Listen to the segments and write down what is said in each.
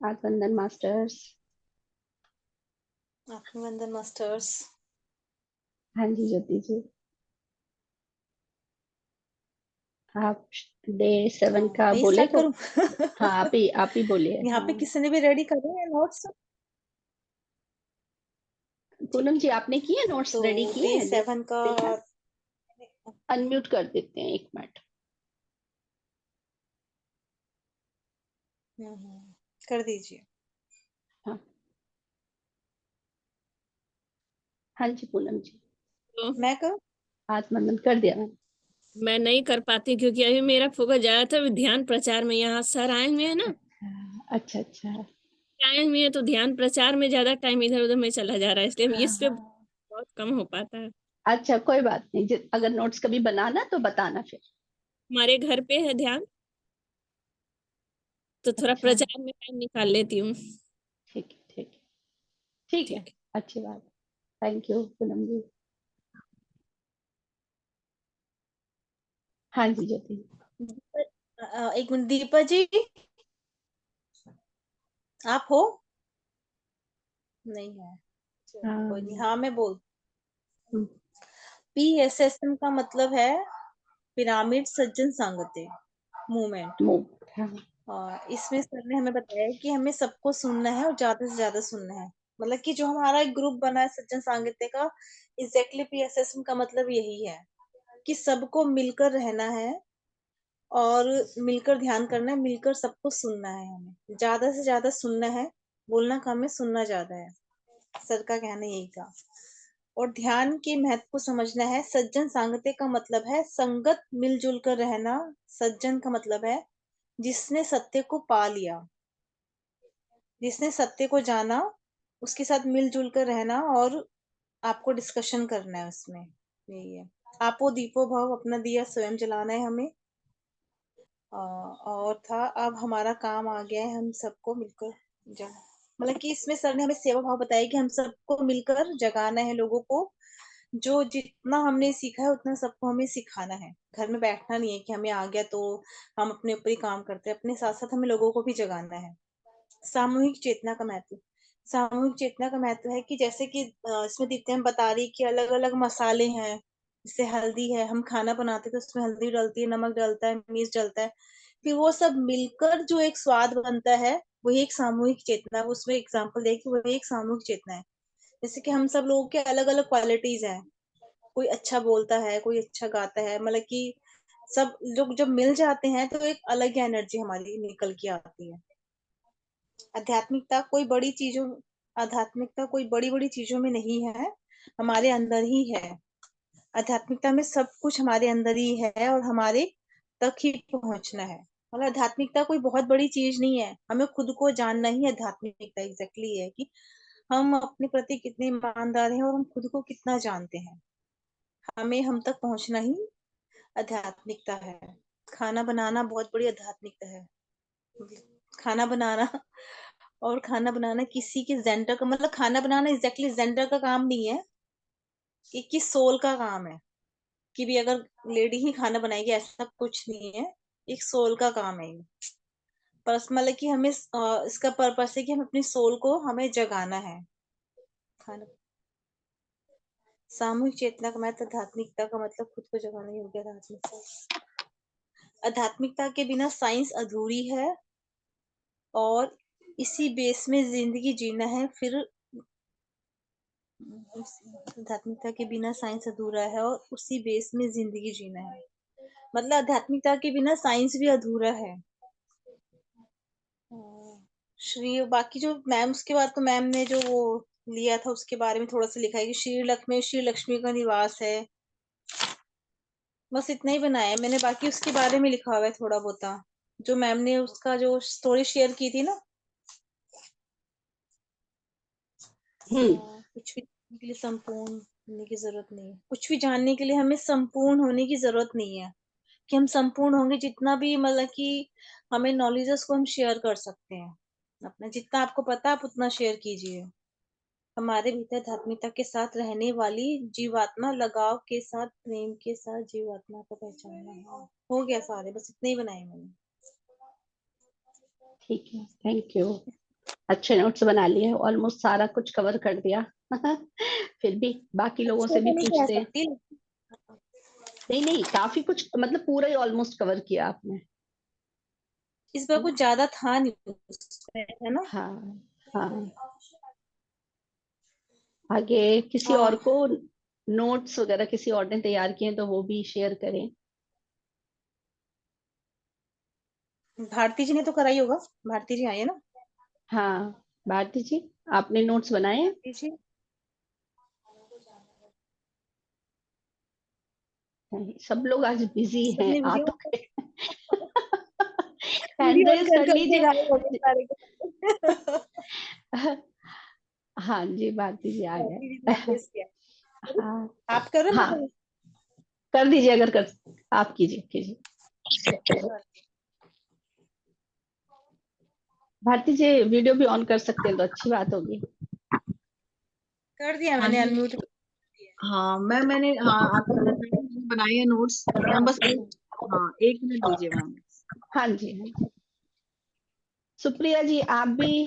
आत्मवंदन masters. आत्मवंदन masters. हाँ जी ज्योति जी, आप day 7 का मैं बोले स्टार्ट तो। करूं? हाँ आप ही बोलिए। यहाँ पे हाँ किसी ने भी रेडी करे हैं नोट्स? पूनम ठीक जी, है, आपने किए नोट्स तो रेडी किए डे हैं? 7 का देखा, अनम्यूट कर देते हैं 1 मिनट। कर दीजिए। हाँ हाँ जी पूनम जी, तो मैं करूं? आत्मवंदन कर दिया मैंने। मैं नहीं कर पाती क्योंकि अभी मेरा फोकस ज्यादा था ध्यान प्रचार में। यहाँ सर आए हुए हैं ना, अच्छा अच्छा। आए हुए हैं तो ध्यान प्रचार में ज्यादा टाइम इधर उधर में चला जा रहा है, इसलिए हाँ इस पे हाँ, बहुत कम हो पाता है। अच्छा कोई बात नहीं, अगर नोट्स कभी बनाना तो बताना फिर। हमारे घर पे है ध्यान, तो थोड़ा अच्छा प्रचार में टाइम निकाल लेती हूँ। ठीक है ठीक है ठीक है, ठीक अच्छी बात। थैंक यू पूनम जी। हाँ जी ज्योति जी। एक मिनट, दीपा जी आप हो? नहीं है, चलो कोई नहीं। हाँ हाँ मैं बोल, हम्म, PSSM का मतलब है पिरामिड सज्जन संगते मूवमेंट। हाँ और इसमें सर ने हमें बताया कि हमें सबको सुनना है और ज्यादा से ज्यादा सुनना है। मतलब कि जो हमारा एक ग्रुप बना है सज्जन सांगित्य का, एग्जैक्टली PSSM का मतलब यही है कि सबको मिलकर रहना है और मिलकर ध्यान करना है, मिलकर सबको सुनना है। हमें ज्यादा से ज्यादा सुनना है, बोलना कम है, सुनना ज्यादा है। सर का कहना यही था। और ध्यान के महत्व को समझना है। सज्जन सांगत्य का मतलब है संगत, मिलजुल कर रहना। सज्जन का मतलब है जिसने सत्य को पा लिया, जिसने सत्य को जाना, उसके साथ मिलजुल कर रहना और आपको डिस्कशन करना है उसमें। यही है। आपो दीपो भव, अपना दिया स्वयं जलाना है हमें। और था, अब हमारा काम आ गया है हम सबको मिलकर जग, मतलब कि इसमें सर ने हमें सेवा भाव बताया कि हम सबको मिलकर जगाना है लोगों को। जो जितना हमने सीखा है उतना सबको हमें सिखाना है। घर में बैठना नहीं है कि हमें आ गया तो हम अपने ऊपर ही काम करते हैं, अपने साथ साथ हमें लोगों को भी जगाना है। सामूहिक चेतना का महत्व। सामूहिक चेतना का महत्व है कि जैसे कि इसमें दीप्ति हम बता रही कि अलग अलग मसाले हैं। जैसे हल्दी है, हम खाना बनाते तो उसमें हल्दी डलती है, नमक डलता है, मिर्च डलता है। फिर वो सब मिलकर जो एक स्वाद बनता है, वही एक सामूहिक चेतना है। उसमें एग्जाम्पल दे कि वही एक सामूहिक चेतना है। जैसे कि हम सब लोगों के अलग अलग क्वालिटीज हैं। कोई अच्छा बोलता है, कोई अच्छा गाता है, मतलब कि सब लोग जब मिल जाते हैं तो एक अलग ही एनर्जी हमारी निकल के आती है। आध्यात्मिकता कोई बड़ी चीजों आध्यात्मिकता कोई बड़ी बड़ी चीजों में नहीं है, हमारे अंदर ही है। आध्यात्मिकता में सब कुछ हमारे अंदर ही है और हमारे तक ही पहुंचना है। मतलब आध्यात्मिकता कोई बहुत बड़ी चीज नहीं है, हमें खुद को जानना ही आध्यात्मिकता एग्जैक्टली है कि हम अपने प्रति कितने ईमानदार हैं और हम खुद को कितना जानते हैं। हमें हम तक पहुंचना ही आध्यात्मिकता है। खाना बनाना बहुत बड़ी आध्यात्मिकता है। खाना बनाना, और खाना बनाना किसी के जेंडर का, मतलब खाना बनाना एग्जैक्टली जेंडर का काम नहीं है, ये कि सोल का काम है। कि भी अगर लेडी ही खाना बनाएगी ऐसा कुछ नहीं है, एक सोल का काम है ये। मतलब कि हमें इसका पर्पस है कि हम अपनी सोल को हमें जगाना है। खाना, सामूहिक चेतना का मतलब आध्यात्मिकता का मतलब खुद को जगाना ही हो गया। आध्यात्मिकता, आध्यात्मिकता के बिना साइंस अधूरी है और इसी बेस में जिंदगी जीना है। फिर आध्यात्मिकता के बिना साइंस अधूरा है और उसी बेस में जिंदगी जीना है। मतलब आध्यात्मिकता के बिना साइंस भी अधूरा है। श्री बाकी जो मैम, उसके बाद तो मैम ने जो वो लिया था उसके बारे में थोड़ा सा लिखा है कि श्री लक्ष्मी का निवास है। बस इतना ही बनाया है मैंने, बाकी उसके बारे में लिखा हुआ है थोड़ा बहुत। जो मैम ने उसका जो स्टोरी शेयर की थी ना, कुछ भी जानने के लिए संपूर्ण होने की जरूरत नहीं है। कुछ भी जानने के लिए हमें संपूर्ण होने की जरूरत नहीं है। कि हम संपूर्ण होंगे जितना भी, मतलब कि हमें नॉलेजेस को हम शेयर कर सकते हैं। अपना जितना आपको पता आप उतना शेयर कीजिए। हमारे भीतर धार्मिकता के साथ रहने वाली जीवात्मा, लगाव के साथ, प्रेम के साथ जीवात्मा को पहचानना है। हो गया सारे, बस इतने ही बनाए मैंने। ठीक है, थैंक यू। अच्छे नोट्स बना लिए, ऑलमोस्ट सारा कुछ कवर कर दिया। फिर भी बाकी लोगों अच्छे से भी तो नहीं कह पूछते हैं। सकती, नहीं नहीं, काफी कुछ, मतलब पूरा ही ऑलमोस्ट कवर किया आपने। इस बार कुछ ज्यादा था नहीं उसमें, है ना। हाँ हाँ। आगे किसी और हाँ, को नोट्स वगैरह किसी और ने तैयार किए हैं तो वो भी शेयर करें। भारती जी ने तो कराई होगा, भारती जी आई है ना। हाँ भारती जी, आपने नोट्स बनाए हैं? भारती जी, नहीं, सब लोग आज बिजी हैं, सबने आ वीडियो तो गए। हैंड वीडियो ऑन रेज कर कर करके लीजिए। गायब हो गए सारे के सारे। हाँ जी, भारती जी आ भारती जी ने गए। रेस किया। हाँ आप कर रहे हाँ, हो कर दीजिए, अगर कर, आप कीजिए कीजिए। मैं भारती जी वीडियो भी ऑन कर सकते हैं तो अच्छी बात होगी। कर दिया, हाँ मैंने जी। अनम्यूट। हाँ मैंने आपको मैंने बनाई है नोट्स मैम, बस एक, हाँ 1 मिनट दीजिए मैम। हाँ जी हाँ जी। सुप्रिया जी, आप भी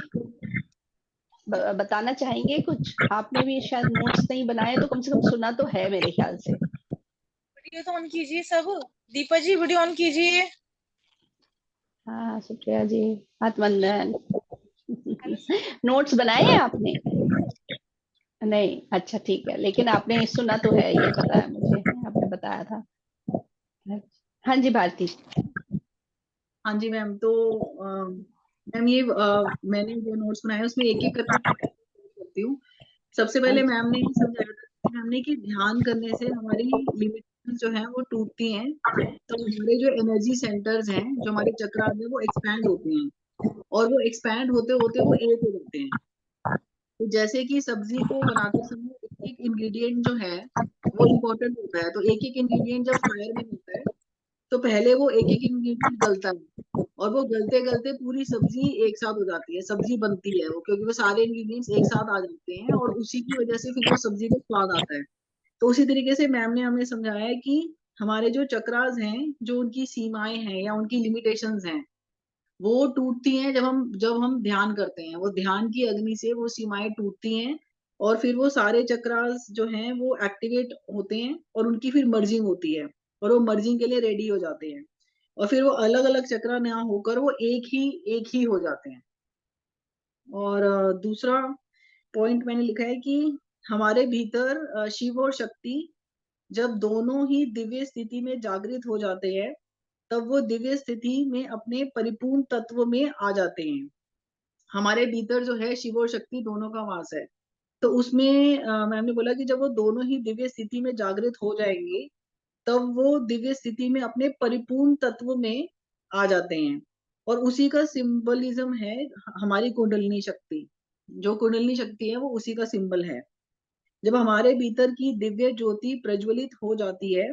बताना चाहेंगे कुछ? आपने भी शायद नोट्स नहीं बनाए तो कम से कम सुना तो है मेरे ख्याल से। वीडियो तो ऑन कीजिए सब। दीपा जी वीडियो ऑन कीजिए। हाँ सुप्रिया जी, हाथ वंदन। हेलो। नोट्स बनाए हैं आपने? नहीं, अच्छा ठीक है, लेकिन आपने सुना तो है, ये पता है मुझे, आपने बताया था। हाँ जी भारती। हाँ जी मैम, तो मैम ये मैंने जो नोट्स बनाए हैं उसमें एक एक करके करती हूँ। सबसे हाँ पहले जी मैम ने ये समझाया था मैम ने कि ध्यान करने से हमारी लिमिटेशन जो है वो टूटती हैं, तो हमारे जो एनर्जी सेंटर्स हैं, जो हमारे चक्र हैं, वो एक्सपैंड होते हैं, और वो एक्सपैंड होते होते वो एक हो जाते हैं। तो जैसे कि सब्जी को बनाते समय एक एक इंग्रेडिएंट जो है वो इम्पोर्टेंट होता है, तो एक एक इंग्रेडिएंट जब फायर में होता है तो पहले वो एक एक इंग्रेडिएंट गलता है, और वो गलते गलते पूरी सब्जी एक साथ हो जाती है, सब्जी बनती है वो, क्योंकि वो सारे इंग्रेडिएंट्स एक साथ आ जाते हैं और उसी की वजह से फिर वो सब्जी में स्वाद आता है। तो उसी तरीके से मैम ने हमें समझाया है कि हमारे जो चक्रास हैं, जो उनकी सीमाएं हैं या उनकी लिमिटेशंस हैं, वो टूटती हैं जब हम ध्यान करते हैं, वो ध्यान की अग्नि से वो सीमाएं टूटती हैं, और फिर वो सारे चक्रास जो हैं वो एक्टिवेट होते हैं और उनकी फिर मर्जिंग होती है, और वो मर्जिंग के लिए रेडी हो जाते हैं, और फिर वो अलग अलग चक्रा ना होकर वो एक ही हो जाते हैं। और दूसरा पॉइंट मैंने लिखा है कि हमारे भीतर शिव और शक्ति जब दोनों ही दिव्य स्थिति में जागृत हो जाते हैं, तब वो दिव्य स्थिति में अपने परिपूर्ण तत्व में आ जाते हैं। हमारे भीतर जो है शिव और शक्ति दोनों का वास है, तो उसमें मैम ने बोला कि जब वो दोनों ही दिव्य स्थिति में जागृत हो जाएंगे, तब वो दिव्य स्थिति में अपने परिपूर्ण तत्व में आ जाते हैं, और उसी का सिंबलिज्म है हमारी कुंडलिनी शक्ति। जो कुंडलिनी शक्ति है वो उसी का सिंबल है। जब हमारे भीतर की दिव्य ज्योति प्रज्वलित हो जाती है,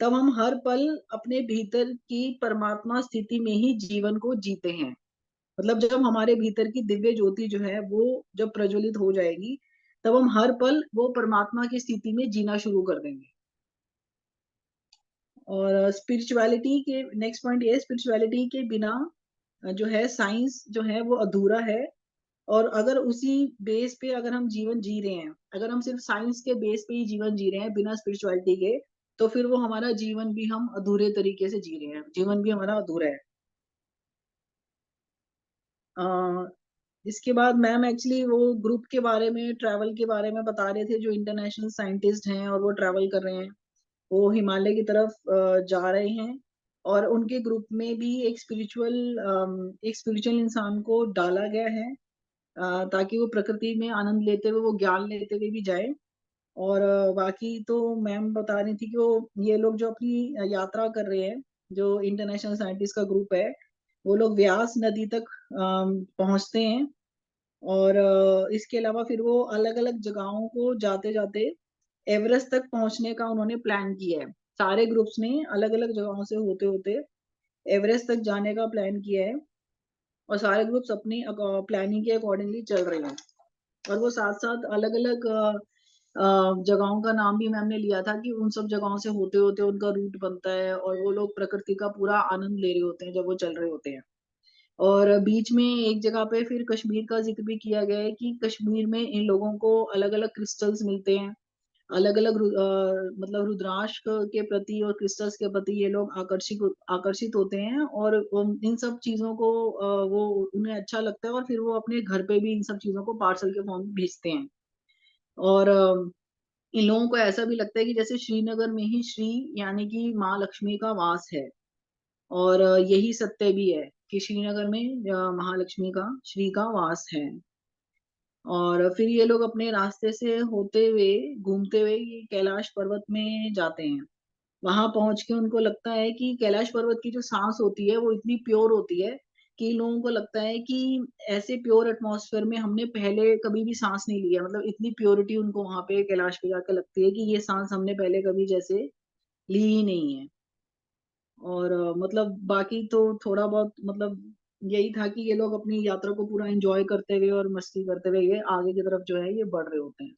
तब हम हर पल अपने भीतर की परमात्मा स्थिति में ही जीवन को जीते हैं। मतलब जब हमारे भीतर की दिव्य ज्योति जो है वो जब प्रज्वलित हो जाएगी, तब हम हर पल वो परमात्मा की स्थिति में जीना शुरू कर देंगे। और स्पिरिचुअलिटी के नेक्स्ट पॉइंट ये, स्पिरिचुअलिटी के बिना जो है साइंस जो है वो अधूरा है, और अगर उसी बेस पे अगर हम जीवन जी रहे हैं, अगर हम सिर्फ साइंस के बेस पे ही जीवन जी रहे हैं बिना स्पिरिचुअलिटी के, तो फिर वो हमारा जीवन भी हम अधूरे तरीके से जी रहे हैं, जीवन भी हमारा अधूरा है। इसके बाद मैम एक्चुअली वो ग्रुप के बारे में, ट्रैवल के बारे में बता रहे थे, जो इंटरनेशनल साइंटिस्ट हैं और वो ट्रैवल कर रहे हैं, वो हिमालय की तरफ जा रहे हैं, और उनके ग्रुप में भी एक स्पिरिचुअल इंसान को डाला गया है, ताकि वो प्रकृति में आनंद लेते हुए, वो ज्ञान लेते हुए भी जाए। और बाकी तो मैम बता रही थी कि वो ये लोग जो अपनी यात्रा कर रहे हैं, जो इंटरनेशनल साइंटिस्ट का ग्रुप है, वो लोग व्यास नदी तक पहुंचते हैं, और इसके अलावा फिर वो अलग अलग जगहों को जाते जाते एवरेस्ट तक पहुंचने का उन्होंने प्लान किया है। सारे ग्रुप्स ने अलग अलग जगहों से होते होते एवरेस्ट तक जाने का प्लान किया है, और सारे ग्रुप्स अपनी प्लानिंग के अकॉर्डिंगली चल रहे हैं। और वो साथ साथ अलग अलग जगहों का नाम भी मैम ने लिया था कि उन सब जगहों से होते होते उनका रूट बनता है, और वो लोग प्रकृति का पूरा आनंद ले रहे होते हैं जब वो चल रहे होते हैं। और बीच में एक जगह पे फिर कश्मीर का जिक्र भी किया गया है कि कश्मीर में इन लोगों को अलग अलग क्रिस्टल्स मिलते हैं, अलग अलग मतलब रुद्राक्ष के प्रति और क्रिस्टल्स के प्रति ये लोग आकर्षित होते हैं, और इन सब चीजों को वो उन्हें अच्छा लगता है, और फिर वो अपने घर पे भी इन सब चीजों को पार्सल के फॉर्म में भेजते हैं। और इन लोगों को ऐसा भी लगता है कि जैसे श्रीनगर में ही श्री यानी कि माँ लक्ष्मी का वास है, और यही सत्य भी है कि श्रीनगर में महालक्ष्मी का श्री का वास है। और फिर ये लोग अपने रास्ते से होते हुए घूमते हुए ये कैलाश पर्वत में जाते हैं। वहां पहुंच के उनको लगता है कि कैलाश पर्वत की जो सांस होती है वो इतनी प्योर होती है कि इन लोगों को लगता है कि ऐसे प्योर एटमॉस्फेयर में हमने पहले कभी भी सांस नहीं लिया, मतलब इतनी प्योरिटी उनको वहां पे कैलाश पे जाकर लगती है कि ये सांस हमने पहले कभी जैसे ली ही नहीं है। और मतलब बाकी तो थोड़ा बहुत मतलब यही था कि ये लोग अपनी यात्रा को पूरा एंजॉय करते हुए और मस्ती करते हुए ये आगे की तरफ जो है ये बढ़ रहे होते हैं।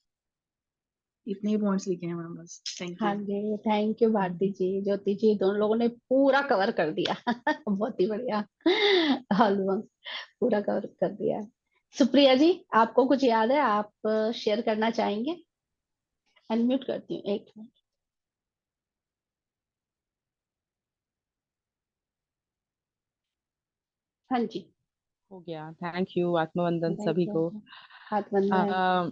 इतने ही पॉइंट्स लिखे हैं मैम, बस। थैंक हाँ यू। जी, थैंक यू भारती जी, ज्योति जी, दोनों लोगों ने पूरा कवर कर दिया। बहुत ही बढ़िया, ऑलमोस्ट पूरा कवर कर दिया। सुप्रिया जी, आपको कुछ याद है, आप शेयर करना चाहेंगे? अनम्यूट करती हूँ, एक मिनट। हाँ जी। हो गया। थैंक यू, आत्मवंदन सभी को। हाथ बंद है। अ,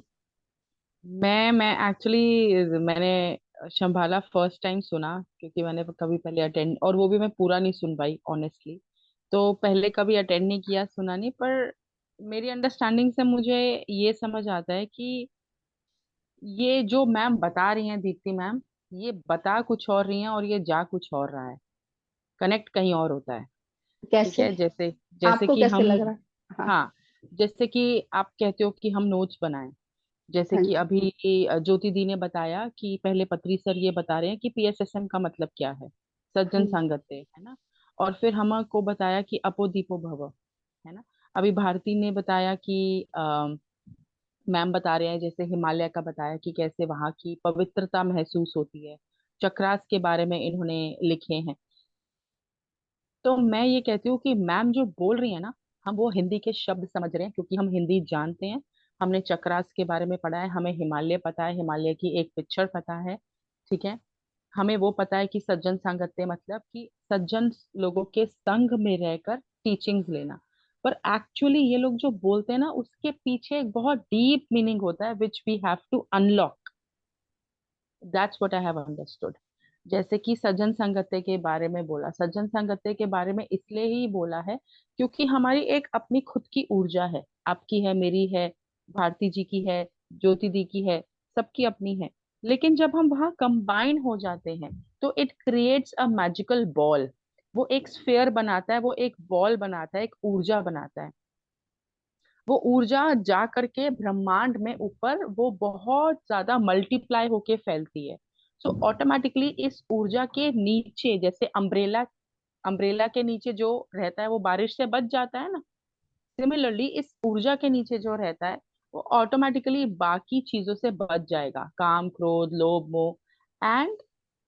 मैं एक्चुअली मैंने शंभाला फर्स्ट टाइम सुना, क्योंकि मैंने कभी पहले अटेंड, और वो भी मैं पूरा नहीं सुन पाई ऑनेस्टली। तो पहले कभी अटेंड नहीं किया, सुना नहीं, पर मेरी अंडरस्टैंडिंग से मुझे ये समझ आता है कि ये जो मैम बता रही हैं, दीप्ति मैम, ये बता कुछ और रही हैं और ये जा कुछ और रहा है, कनेक्ट कहीं और होता है। ठीक कैसे? है, जैसे जैसे आपको कि कैसे हम, लग रहा है? हाँ। हाँ, जैसे कि आप कहते हो कि हम नोट्स बनाएं, जैसे हाँ कि जी। अभी ज्योति दी ने बताया कि पहले पत्री सर ये बता रहे हैं कि पीएसएसएम का मतलब क्या है, सज्जन हम्म। संगते, है ना। और फिर हमको बताया कि अपो दीपो भव, है ना। अभी भारती ने बताया कि मैम बता रहे हैं, जैसे हिमालय का बताया कि कैसे वहां की पवित्रता महसूस होती है, चक्रास के बारे में इन्होंने लिखे हैं। तो मैं ये कहती हूँ कि मैम जो बोल रही है ना, हम वो हिंदी के शब्द समझ रहे हैं, क्योंकि हम हिंदी जानते हैं, हमने चक्रास के बारे में पढ़ा है, हमें हिमालय पता है, हिमालय की एक पिक्चर पता है। ठीक है, हमें वो पता है कि सज्जन संगत्य मतलब कि सज्जन लोगों के संग में रहकर टीचिंग्स लेना। पर एक्चुअली ये लोग जो बोलते हैं ना, उसके पीछे एक बहुत डीप मीनिंग होता है, which we have to unlock. That's what I have understood. जैसे कि सज्जन संगत्य के बारे में बोला, सज्जन संगत्य के बारे में इसलिए ही बोला है क्योंकि हमारी एक अपनी खुद की ऊर्जा है, आपकी है, मेरी है, भारती जी की है, ज्योति दी की है, सबकी अपनी है। लेकिन जब हम वहां कंबाइन हो जाते हैं तो it creates a magical ball. वो एक स्फेयर बनाता है, वो एक बॉल बनाता है, एक ऊर्जा बनाता है। वो ऊर्जा जा करके ब्रह्मांड में ऊपर वो बहुत ज्यादा मल्टीप्लाई होके फैलती है। सो ऑटोमेटिकली इस ऊर्जा के नीचे, जैसे अम्ब्रेला, अम्ब्रेला के नीचे जो रहता है वो बारिश से बच जाता है ना, सिमिलरली इस ऊर्जा के नीचे जो रहता है वो ऑटोमेटिकली बाकी चीजों से बच जाएगा, काम, क्रोध, लोभ, मोह। एंड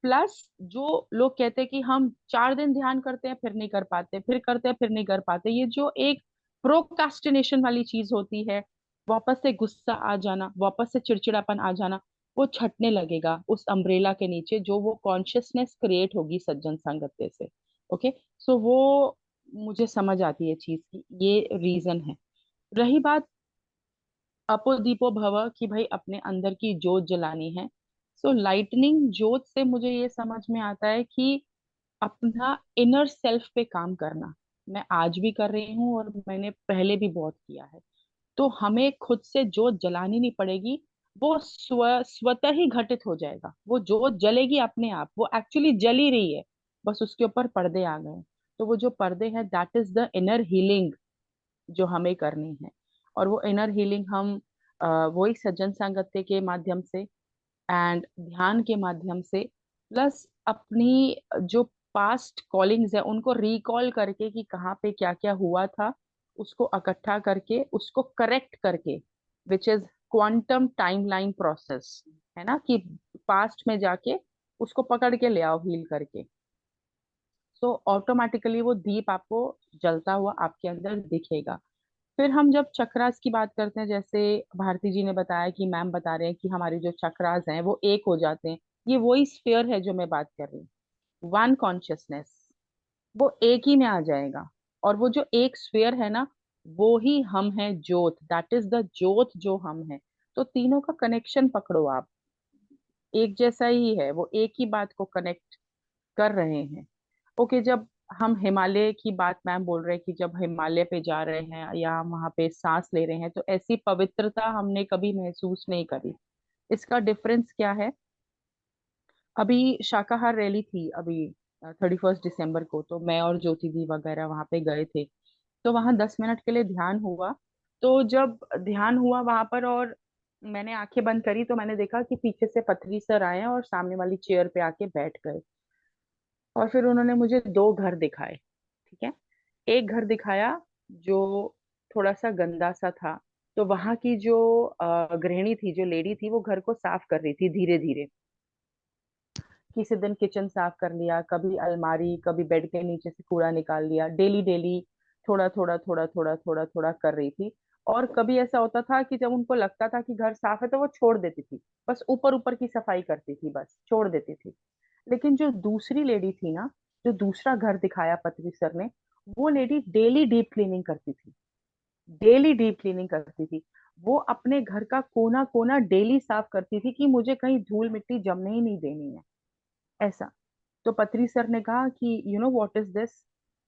प्लस जो लोग कहते हैं कि हम 4 दिन ध्यान करते हैं फिर नहीं कर पाते, फिर करते हैं फिर नहीं कर पाते, ये जो एक प्रोकास्टिनेशन वाली चीज होती है, वापस से गुस्सा आ जाना, वापस से चिड़चिड़ापन आ जाना, वो छटने लगेगा उस अम्ब्रेला के नीचे, जो वो कॉन्शियसनेस क्रिएट होगी सज्जन संगत्य से। ओके, सो वो मुझे समझ आती है चीज की, ये रीजन है। रही बात अपो दीपो भव कि भाई अपने अंदर की जोत जलानी है, सो लाइटनिंग जोत से मुझे ये समझ में आता है कि अपना इनर सेल्फ पे काम करना। मैं आज भी कर रही हूँ और मैंने पहले भी बहुत किया है। तो हमें खुद से जोत जलानी नहीं पड़ेगी, वो स्वतः ही घटित हो जाएगा, वो जोत जलेगी अपने आप, वो एक्चुअली जल ही रही है, बस उसके ऊपर पर्दे आ गए। तो वो जो पर्दे हैं, that is the inner healing जो हमें करनी है। और वो इनर हीलिंग हम वही सज्जन संगत्य के माध्यम से एंड ध्यान के माध्यम से, प्लस अपनी जो पास्ट कॉलिंग्स है उनको रिकॉल करके कि कहाँ पे क्या क्या हुआ था, उसको इकट्ठा करके उसको करेक्ट करके, which is quantum timeline process, है ना, कि पास्ट में जाके उसको पकड़ के ले आओ हील करके। तो ऑटोमेटिकली वो दीप आपको जलता हुआ आपके अंदर दिखेगा। फिर हम जब चक्रास की बात करते हैं, जैसे भारती जी ने बताया कि मैम बता रहे हैं कि हमारे जो चक्रास हैं वो एक हो जाते हैं, ये वही स्फीयर है जो मैं बात कर रही हूँ। वन कॉन्शियसनेस, वो एक ही में आ जाएगा। और वो जो एक स्फीयर है ना, वो ही हम हैं, ज्योत, दैट इज द ज्योत जो हम हैं। तो तीनों का कनेक्शन पकड़ो आप, एक जैसा ही है, वो एक ही बात को कनेक्ट कर रहे हैं। ओके, जब हम हिमालय की बात मैम बोल रहे हैं कि जब हिमालय पे जा रहे हैं या वहां पे सांस ले रहे हैं तो ऐसी पवित्रता हमने कभी महसूस नहीं करी। इसका डिफरेंस क्या है? अभी शाकाहार रैली थी अभी 31 दिसंबर को, तो मैं और ज्योति दी वगैरह वहां पे गए थे। तो वहां 10 मिनट के लिए ध्यान हुआ। तो जब ध्यान हुआ वहां पर और मैंने आंखें बंद करी, तो मैंने देखा कि पीछे से पथरी सर आए और सामने वाली चेयर पे आके बैठ गए। और फिर उन्होंने मुझे दो घर दिखाए। ठीक है, एक घर दिखाया जो थोड़ा सा गंदा सा था। तो वहां की जो गृहिणी थी, जो लेडी थी, वो घर को साफ कर रही थी धीरे धीरे। किसी दिन किचन साफ कर लिया, कभी अलमारी, कभी बेड के नीचे से कूड़ा निकाल लिया, डेली डेली थोड़ा थोड़ा थोड़ा थोड़ा थोड़ा थोड़ा कर रही थी। और कभी ऐसा होता था कि जब उनको लगता था कि घर साफ है तो वो छोड़ देती थी, बस ऊपर ऊपर की सफाई करती थी, बस छोड़ देती थी। लेकिन जो दूसरी लेडी थी ना, जो दूसरा घर दिखाया पत्री सर ने, वो लेडी डेली डीप क्लीनिंग करती थी, डेली डीप क्लीनिंग करती थी। वो अपने घर का कोना कोना डेली साफ करती थी कि मुझे कहीं धूल मिट्टी जमने ही नहीं देनी है, ऐसा। तो पत्री सर ने कहा कि you know what is this,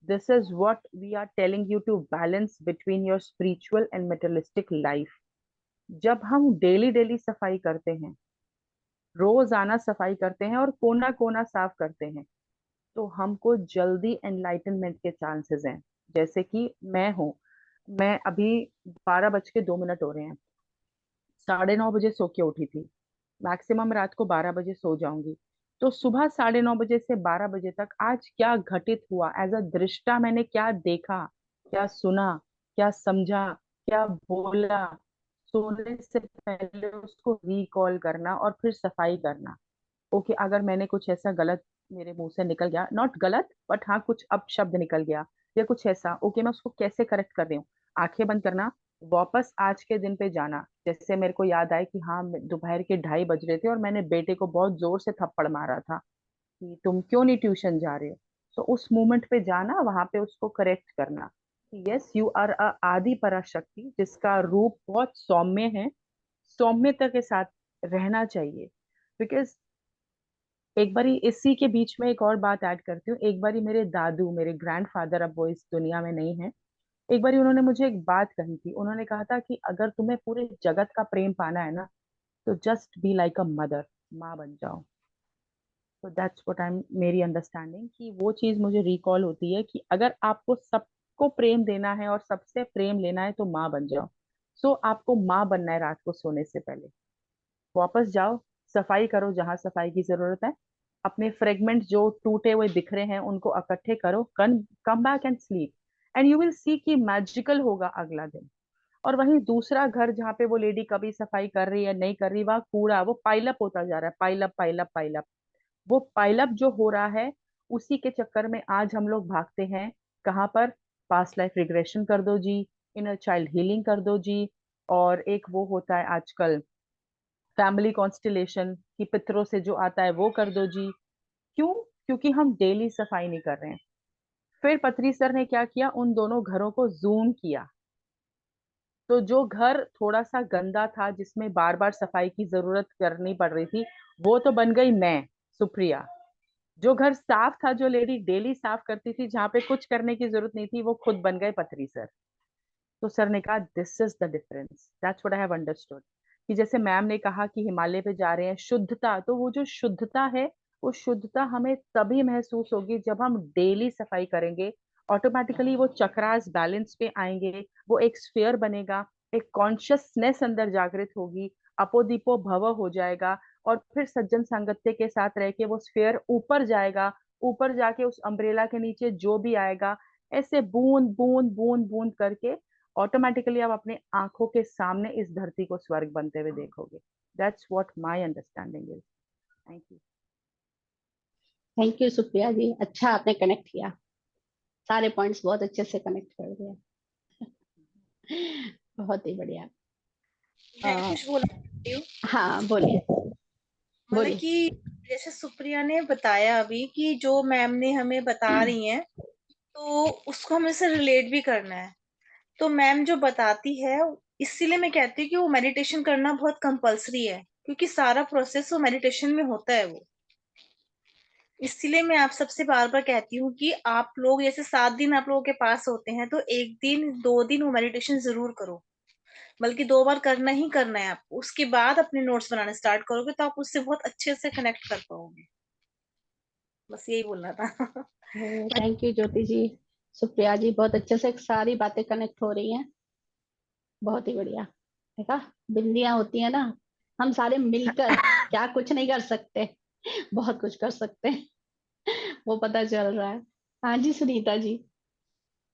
this is what we are telling you to balance between your spiritual and materialistic life. जब हम डेली डेली सफाई करते हैं, रोजाना सफाई करते हैं और कोना कोना साफ करते हैं, तो हमको जल्दी एनलाइटनमेंट के चांसेस हैं। जैसे कि मैं हूँ, मैं अभी 12 बज के 2 मिनट हो रहे हैं, 9:30 बजे सो के उठी थी। मैक्सिमम रात को 12 बजे सो जाऊंगी। तो सुबह 9:30 बजे से 12 बजे तक आज क्या घटित हुआ, एज अ दृष्टा मैंने क्या देखा, क्या सुना, क्या समझा, क्या बोला, सोने से पहले उसको रिकॉल करना और फिर सफाई करना। ओके, अगर मैंने कुछ ऐसा गलत मेरे मुंह से निकल गया, नॉट गलत बट हाँ कुछ अपशब्द निकल गया या कुछ ऐसा, ओके, मैं उसको कैसे करेक्ट कर रही हूँ। आंखें बंद करना, वापस आज के दिन पे जाना। जैसे मेरे को याद आया कि हाँ दोपहर के 2:30 बज रहे थे और मैंने बेटे को बहुत जोर से थप्पड़ मारा था कि तुम क्यों नहीं ट्यूशन जा रहे हो। तो उस मोमेंट पे जाना, वहां पे उसको करेक्ट करना कि यस यू आर अ आदि पराशक्ति, जिसका रूप बहुत सौम्य है, सौम्यता के साथ रहना चाहिए। बिकॉज एक बारी इसी के बीच में एक और बात ऐड करती हूँ, एक बारी मेरे दादू, मेरे ग्रैंडफादर, अब वो इस दुनिया में नहीं है, एक बारी उन्होंने मुझे एक बात कही थी। उन्होंने कहा था कि अगर तुम्हें पूरे जगत का प्रेम पाना है ना, तो just be like a mother, माँ बन जाओ। तो दैट्स व्हाट आई एम, मेरी अंडरस्टैंडिंग कि वो चीज मुझे रिकॉल होती है कि अगर आपको सबको प्रेम देना है और सबसे प्रेम लेना है तो माँ बन जाओ। सो आपको माँ बनना है रात को सोने से पहले, वापस जाओ, सफाई करो जहां सफाई की जरूरत है, अपने फ्रेगमेंट जो टूटे हुए बिखरे हैं उनको इकट्ठे करो, come back and sleep, and you will see कि मैजिकल होगा अगला दिन। और वहीं दूसरा घर जहाँ पे वो लेडी कभी सफाई कर रही है नहीं कर रही, वहां कूड़ा वो पाइलअप होता जा रहा है, पाइलअप पाइलअप पाइलअप। वो पाइलअप जो हो रहा है, उसी के चक्कर में आज हम लोग भागते हैं कहाँ पर, पास्ट लाइफ रिग्रेशन कर दो जी, इनर चाइल्ड हीलिंग कर दो जी, और एक वो होता है आजकल फैमिली कॉन्स्टिलेशन की पितरों से जो आता है वो कर दो जी। क्यों? क्योंकि हम डेली सफाई नहीं कर रहे हैं। फिर पत्री सर ने क्या किया, उन दोनों घरों को जूम किया। तो जो घर थोड़ा सा गंदा था, जिसमें बार बार सफाई की जरूरत करनी पड़ रही थी, वो तो बन गई मैं, सुप्रिया। जो घर साफ था, जो लेडी डेली साफ करती थी, जहां पे कुछ करने की जरूरत नहीं थी, वो खुद बन गए पत्री सर। तो सर ने कहा this is the difference, that's what I have understood. कि जैसे मैम ने कहा कि हिमालय पे जा रहे हैं, शुद्धता, तो वो जो शुद्धता है, वो शुद्धता हमें तभी महसूस होगी जब हम डेली सफाई करेंगे। ऑटोमेटिकली वो चक्रास बैलेंस पे आएंगे, वो एक स्फीयर बनेगा, एक कॉन्शियसनेस अंदर जागृत होगी, अपोदीपो भव हो जाएगा। और फिर सज्जन संगत्य के साथ रह के वो स्फीयर ऊपर जाएगा, ऊपर जाके उस अम्ब्रेला के नीचे जो भी आएगा, ऐसे बूंद बूंद बूंद बूंद करके ऑटोमेटिकली आप अपने आंखों के सामने इस धरती को स्वर्ग बनते हुए देखोगे। That's what my understanding is. Thank you. Thank you Supriya ji, अच्छा आपने कनेक्ट किया, सारे पॉइंट्स बहुत अच्छे से कनेक्ट कर दिया। बहुत ही बढ़िया। मैं अ, कुछ बोलना चाहती हूँ। हाँ बोलिए मतलब बोलिए। कि जैसे सुप्रिया ने बताया अभी कि जो मैम ने हमें बता रही हैं, तो उसको हमें से रिलेट भी करना है। तो मैम जो बताती है, इसीलिए मैं कहती हूँ कि वो मेडिटेशन करना बहुत कंपलसरी है, क्योंकि सारा प्रोसेस वो मेडिटेशन में होता है वो। इसीलिए मैं आप सबसे बार बार कहती हूँ कि आप लोग जैसे 7 दिन आप लोगों के पास होते हैं, तो 1 दिन 2 दिन वो मेडिटेशन जरूर करो। बल्कि 2 बार करना ही करना है आपको। उसके बाद अपने नोट्स बनाना स्टार्ट करोगे तो आप उससे बहुत अच्छे से कनेक्ट कर पाओगे। बस यही बोलना था। थैंक यू ज्योति जी, सुप्रिया जी, बहुत अच्छे से सारी बातें कनेक्ट हो रही हैं, बहुत ही बढ़िया। देखा, बिंदियां होती है ना, हम सारे मिलकर क्या कुछ नहीं कर सकते, बहुत कुछ कर सकते हैं, वो पता चल रहा है। हाँ जी सुनीता जी।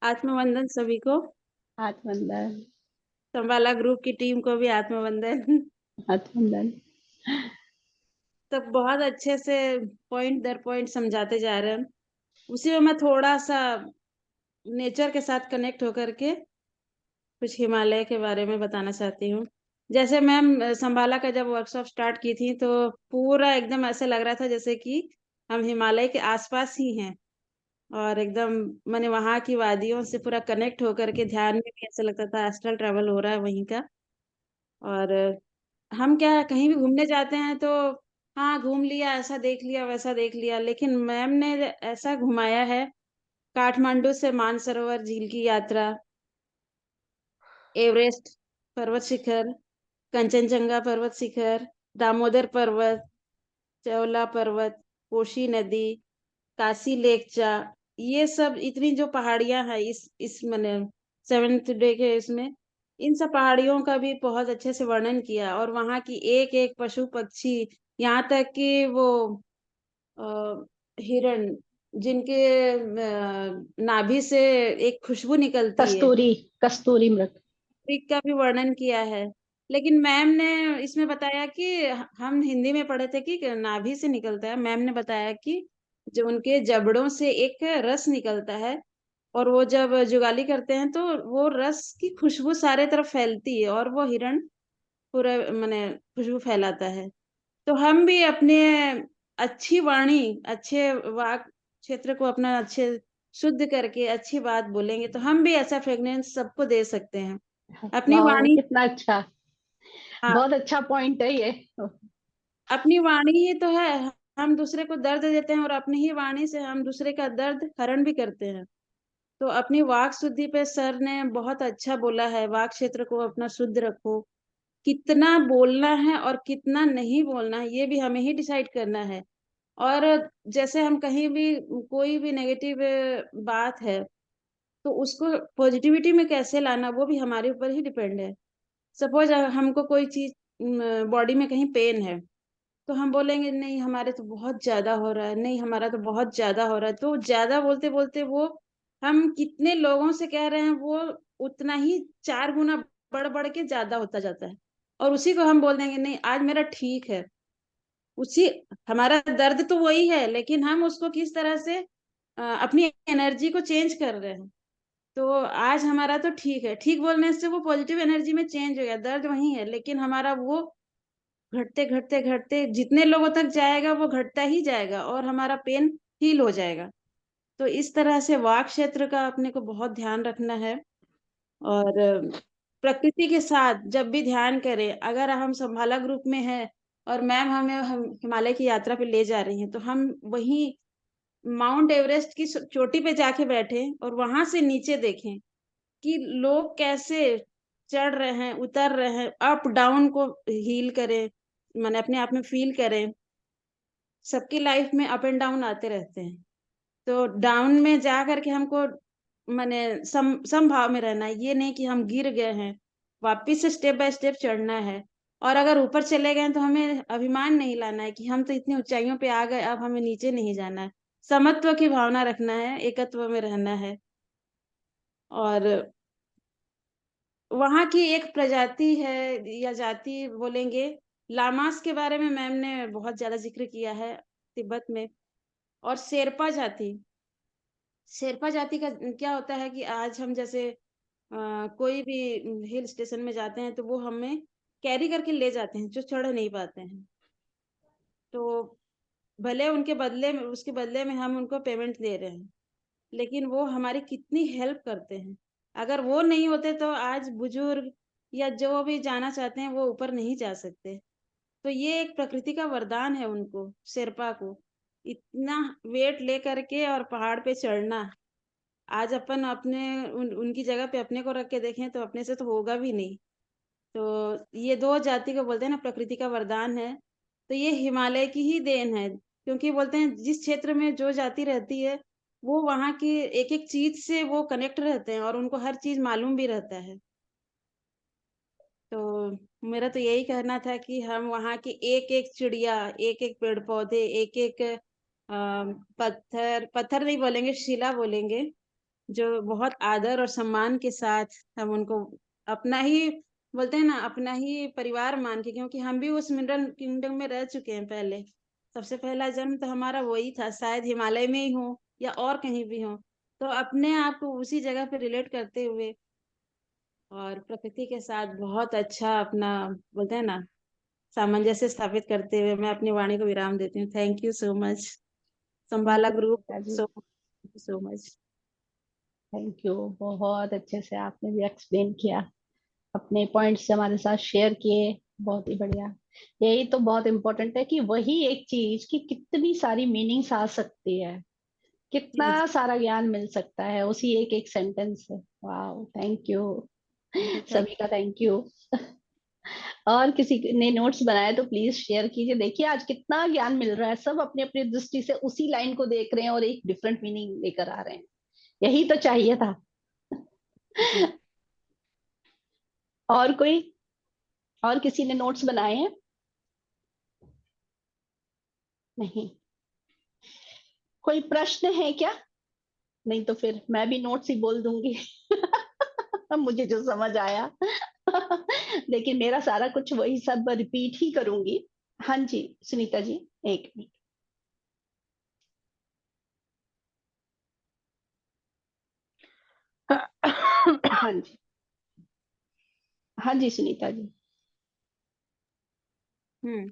आत्मवंदन सभी को। आत्मवंदन। संबाला ग्रुप की टीम को भी आत्मवंदन। आत्मवंदन। सब बहुत अच्छे से पॉइंट दर पॉइंट समझाते जा रहे हैं। उसी में मैं थोड़ा सा नेचर के साथ कनेक्ट होकर के कुछ हिमालय के बारे में बताना चाहती हूँ। जैसे मैम संबाला का जब वर्कशॉप स्टार्ट की थी, तो पूरा एकदम ऐसे लग रहा था जैसे कि हम हिमालय के आसपास ही हैं, और एकदम मैंने वहां की वादियों से पूरा कनेक्ट होकर के ध्यान में भी ऐसा लगता था एस्ट्रल ट्रैवल हो रहा है वहीं का। और हम क्या कहीं भी घूमने जाते हैं तो हाँ घूम लिया, ऐसा देख लिया वैसा देख लिया, लेकिन मैम ने ऐसा घुमाया है। काठमांडू से मानसरोवर झील की यात्रा, एवरेस्ट पर्वत शिखर, कंचनजंगा पर्वत शिखर, दामोदर पर्वत, चौला पर्वत, कोशी नदी, काशी लेकचा, ये सब इतनी जो पहाड़ियां हैं इस मैंने 7th डे के इसमें, इन सब पहाड़ियों का भी बहुत अच्छे से वर्णन किया। और वहां की एक एक पशु पक्षी, यहाँ तक कि वो अ, हिरण, जिनके नाभि से एक खुशबू निकलती है, कस्तूरी, कस्तूरी मृग। ट्रिक का भी वर्णन किया है। लेकिन मैम ने इसमें बताया कि हम हिंदी में पढ़े थे कि नाभि से निकलता है, मैम ने बताया कि जो उनके जबड़ों से एक रस निकलता है, और वो जब जुगाली करते हैं तो वो रस की खुशबू सारे तरफ फैलती है, और वो हिरण पूरा माने खुशबू फैलाता है। तो हम भी अपने अच्छी वाणी, अच्छे वाक क्षेत्र को अपना अच्छे शुद्ध करके अच्छी बात बोलेंगे तो हम भी ऐसा फ्रेग्रेंस सबको दे सकते हैं अपनी वाह वाणी। कितना अच्छा, हाँ, बहुत अच्छा पॉइंट है ये। अपनी वाणी ही तो है, हम दूसरे को दर्द देते हैं और अपनी ही वाणी से हम दूसरे का दर्द हरण भी करते हैं। तो अपनी वाक शुद्धि पे सर ने बहुत अच्छा बोला है, वाक क्षेत्र को अपना शुद्ध रखो। कितना बोलना है और कितना नहीं बोलना है ये भी हमें ही डिसाइड करना है। और जैसे हम कहीं भी कोई भी नेगेटिव बात है तो उसको पॉजिटिविटी में कैसे लाना वो भी हमारे ऊपर ही डिपेंड है। सपोज हमको कोई चीज बॉडी में कहीं पेन है, तो हम बोलेंगे नहीं हमारे तो बहुत ज्यादा हो रहा है, नहीं हमारा तो बहुत ज्यादा हो रहा है, तो ज्यादा बोलते बोलते वो हम कितने लोगों से कह रहे हैं वो उतना ही 4 गुना बढ़ बढ़ के ज्यादा होता जाता है। और उसी को हम बोल देंगे नहीं आज मेरा ठीक है, उसी हमारा दर्द तो वही है, लेकिन हम उसको किस तरह से अपनी एनर्जी को चेंज कर रहे हैं। तो आज हमारा तो ठीक है, ठीक बोलने से वो पॉजिटिव एनर्जी में चेंज हो गया, दर्द वही है लेकिन हमारा वो घटते घटते घटते जितने लोगों तक जाएगा वो घटता ही जाएगा और हमारा पेन हील हो जाएगा। तो इस तरह से वाक क्षेत्र का अपने को बहुत ध्यान रखना है। और प्रकृति के साथ जब भी ध्यान करें, अगर हम संभाला ग्रुप में हैं और मैम हम हिमालय की यात्रा पे ले जा रही हैं, तो हम वहीं माउंट एवरेस्ट की चोटी पे जाके बैठे और वहां से नीचे देखें कि लोग कैसे चढ़ रहे हैं, उतर रहे हैं, अप डाउन को हील करें, मैंने अपने आप में फील करें। सबकी लाइफ में अप एंड डाउन आते रहते हैं, तो डाउन में जा करके हमको माने सम भाव में रहना है, ये नहीं कि हम गिर गए हैं, वापिस से स्टेप बाय स्टेप चढ़ना है। और अगर ऊपर चले गए तो हमें अभिमान नहीं लाना है कि हम तो इतनी ऊंचाइयों पे आ गए अब हमें नीचे नहीं जाना है। समत्व की भावना रखना है, एकत्व में रहना है। और वहाँ की एक प्रजाति है या जाति बोलेंगे, लामास के बारे में मैम ने बहुत ज्यादा जिक्र किया है तिब्बत में। और शेरपा जाति, शेरपा जाति का क्या होता है कि आज हम जैसे कोई भी हिल स्टेशन में जाते हैं तो वो हमें कैरी करके ले जाते हैं जो चढ़ नहीं पाते हैं। तो भले उनके बदले में, उसके बदले में हम उनको पेमेंट दे रहे हैं, लेकिन वो हमारी कितनी हेल्प करते हैं। अगर वो नहीं होते तो आज बुजुर्ग या जो भी जाना चाहते हैं वो ऊपर नहीं जा सकते। तो ये एक प्रकृति का वरदान है उनको, शेरपा को, इतना वेट ले करके और पहाड़ पे चढ़ना। आज अपन अपने उनकी जगह पे अपने को रख के देखें तो अपने से तो होगा भी नहीं। तो ये 2 जाति को बोलते हैं ना प्रकृति का वरदान है। तो ये हिमालय की ही देन है, क्योंकि बोलते हैं जिस क्षेत्र में जो जाति रहती है वो वहाँ की एक-एक चीज से वो कनेक्ट रहते हैं और उनको हर चीज मालूम भी रहता है। तो मेरा तो यही कहना था कि हम वहाँ की एक-एक चिड़िया, एक-एक पेड़-पौधे, एक-एक पत्थर नहीं बोलेंगे, शिला बोलेंगे, जो बहुत आदर और सम्मान के साथ हम उनको अपना ही बोलते हैं ना, अपना ही परिवार मान के, क्योंकि हम भी उस मिनरल किंगडम में रह चुके हैं पहले। सबसे पहला जन्म तो हमारा वही था, शायद हिमालय में ही हो या और कहीं भी हो। तो अपने आप को उसी जगह पे रिलेट करते हुए और प्रकृति के साथ बहुत अच्छा अपना बोलते हैं ना सामंजस्य स्थापित करते हुए मैं अपनी वाणी को विराम देती हूँ। Thank you so much thank संबाला you group, Sunita ji, so much. Thank you. बहुत अच्छे से आपने भी एक्सप्लेन किया, अपने पॉइंट्स हमारे साथ शेयर किए, बहुत ही बढ़िया। यही तो बहुत इम्पोर्टेंट है कि वही एक चीज की कितनी सारी मीनिंग्स आ सकती है, जी कितना सारा ज्ञान मिल सकता है उसी एक एक सेंटेंस से। वाह, थैंक यू, जी, थैंक सभी का थैंक यू। और किसी ने नोट्स बनाए तो प्लीज शेयर कीजिए। देखिए आज कितना ज्ञान मिल रहा है, सब अपनी अपनी दृष्टि से उसी लाइन को देख रहे हैं और एक डिफरेंट मीनिंग लेकर आ रहे हैं। यही तो चाहिए था। जी। और कोई, और किसी ने नोट्स बनाए हैं? नहीं? कोई प्रश्न है क्या? नहीं तो फिर मैं भी नोट्स ही बोल दूंगी। मुझे जो समझ आया। लेकिन मेरा सारा कुछ वही सब रिपीट ही करूंगी। हाँ जी सुनीता जी, एक मिनट। हाँ जी, हाँ जी सुनीता जी। हम्म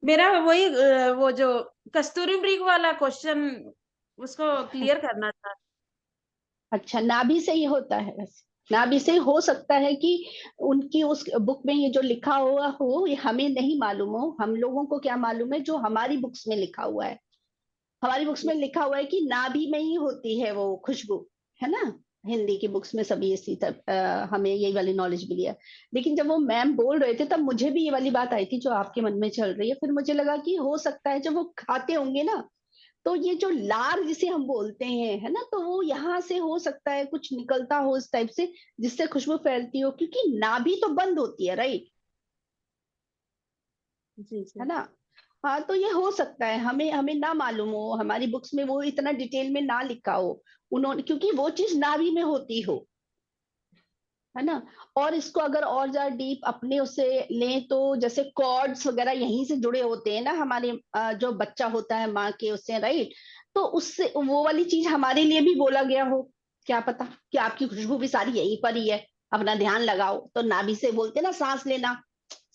मेरा वही वो जो कस्तूरी मृग वाला क्वेश्चन उसको क्लियर करना था। अच्छा, नाभि से ही होता है वैसे, नाभि से हो सकता है कि उनकी उस बुक में ये जो लिखा हुआ हो ये हमें नहीं मालूम हो। हम लोगों को क्या मालूम है जो हमारी बुक्स में लिखा हुआ है। हमारी बुक्स में लिखा हुआ है कि नाभि में ही होती है वो खुशबू, है ना। हिंदी की बुक्स में सभी इसी हमें यही वाली नॉलेज मिली है। लेकिन जब वो मैम बोल रहे थे तब मुझे भी ये वाली बात आई थी जो आपके मन में चल रही है। फिर मुझे लगा कि हो सकता है जब वो खाते होंगे ना, तो ये जो लार जिसे हम बोलते हैं, है ना, तो वो यहाँ से हो सकता है कुछ निकलता हो इस टाइप से, जिससे खुशबू फैलती हो, क्योंकि नाभि तो बंद होती है, राइट, जी है जी ना। हाँ, तो ये हो सकता है हमें हमें ना मालूम हो, हमारी बुक्स में वो इतना डिटेल में ना लिखा हो उन्होंने, क्योंकि वो चीज नाभि में होती हो, है ना। और इसको अगर और ज्यादा डीप अपने उससे लें तो जैसे कॉर्ड्स वगैरह यहीं से जुड़े होते हैं ना हमारे, जो बच्चा होता है माँ के उससे, राइट। तो उससे वो वाली चीज हमारे लिए भी बोला गया हो, क्या पता कि आपकी खुशबू भी सारी यहीं पर ही है, अपना ध्यान लगाओ। तो नाभि से बोलते हैं ना सांस लेना,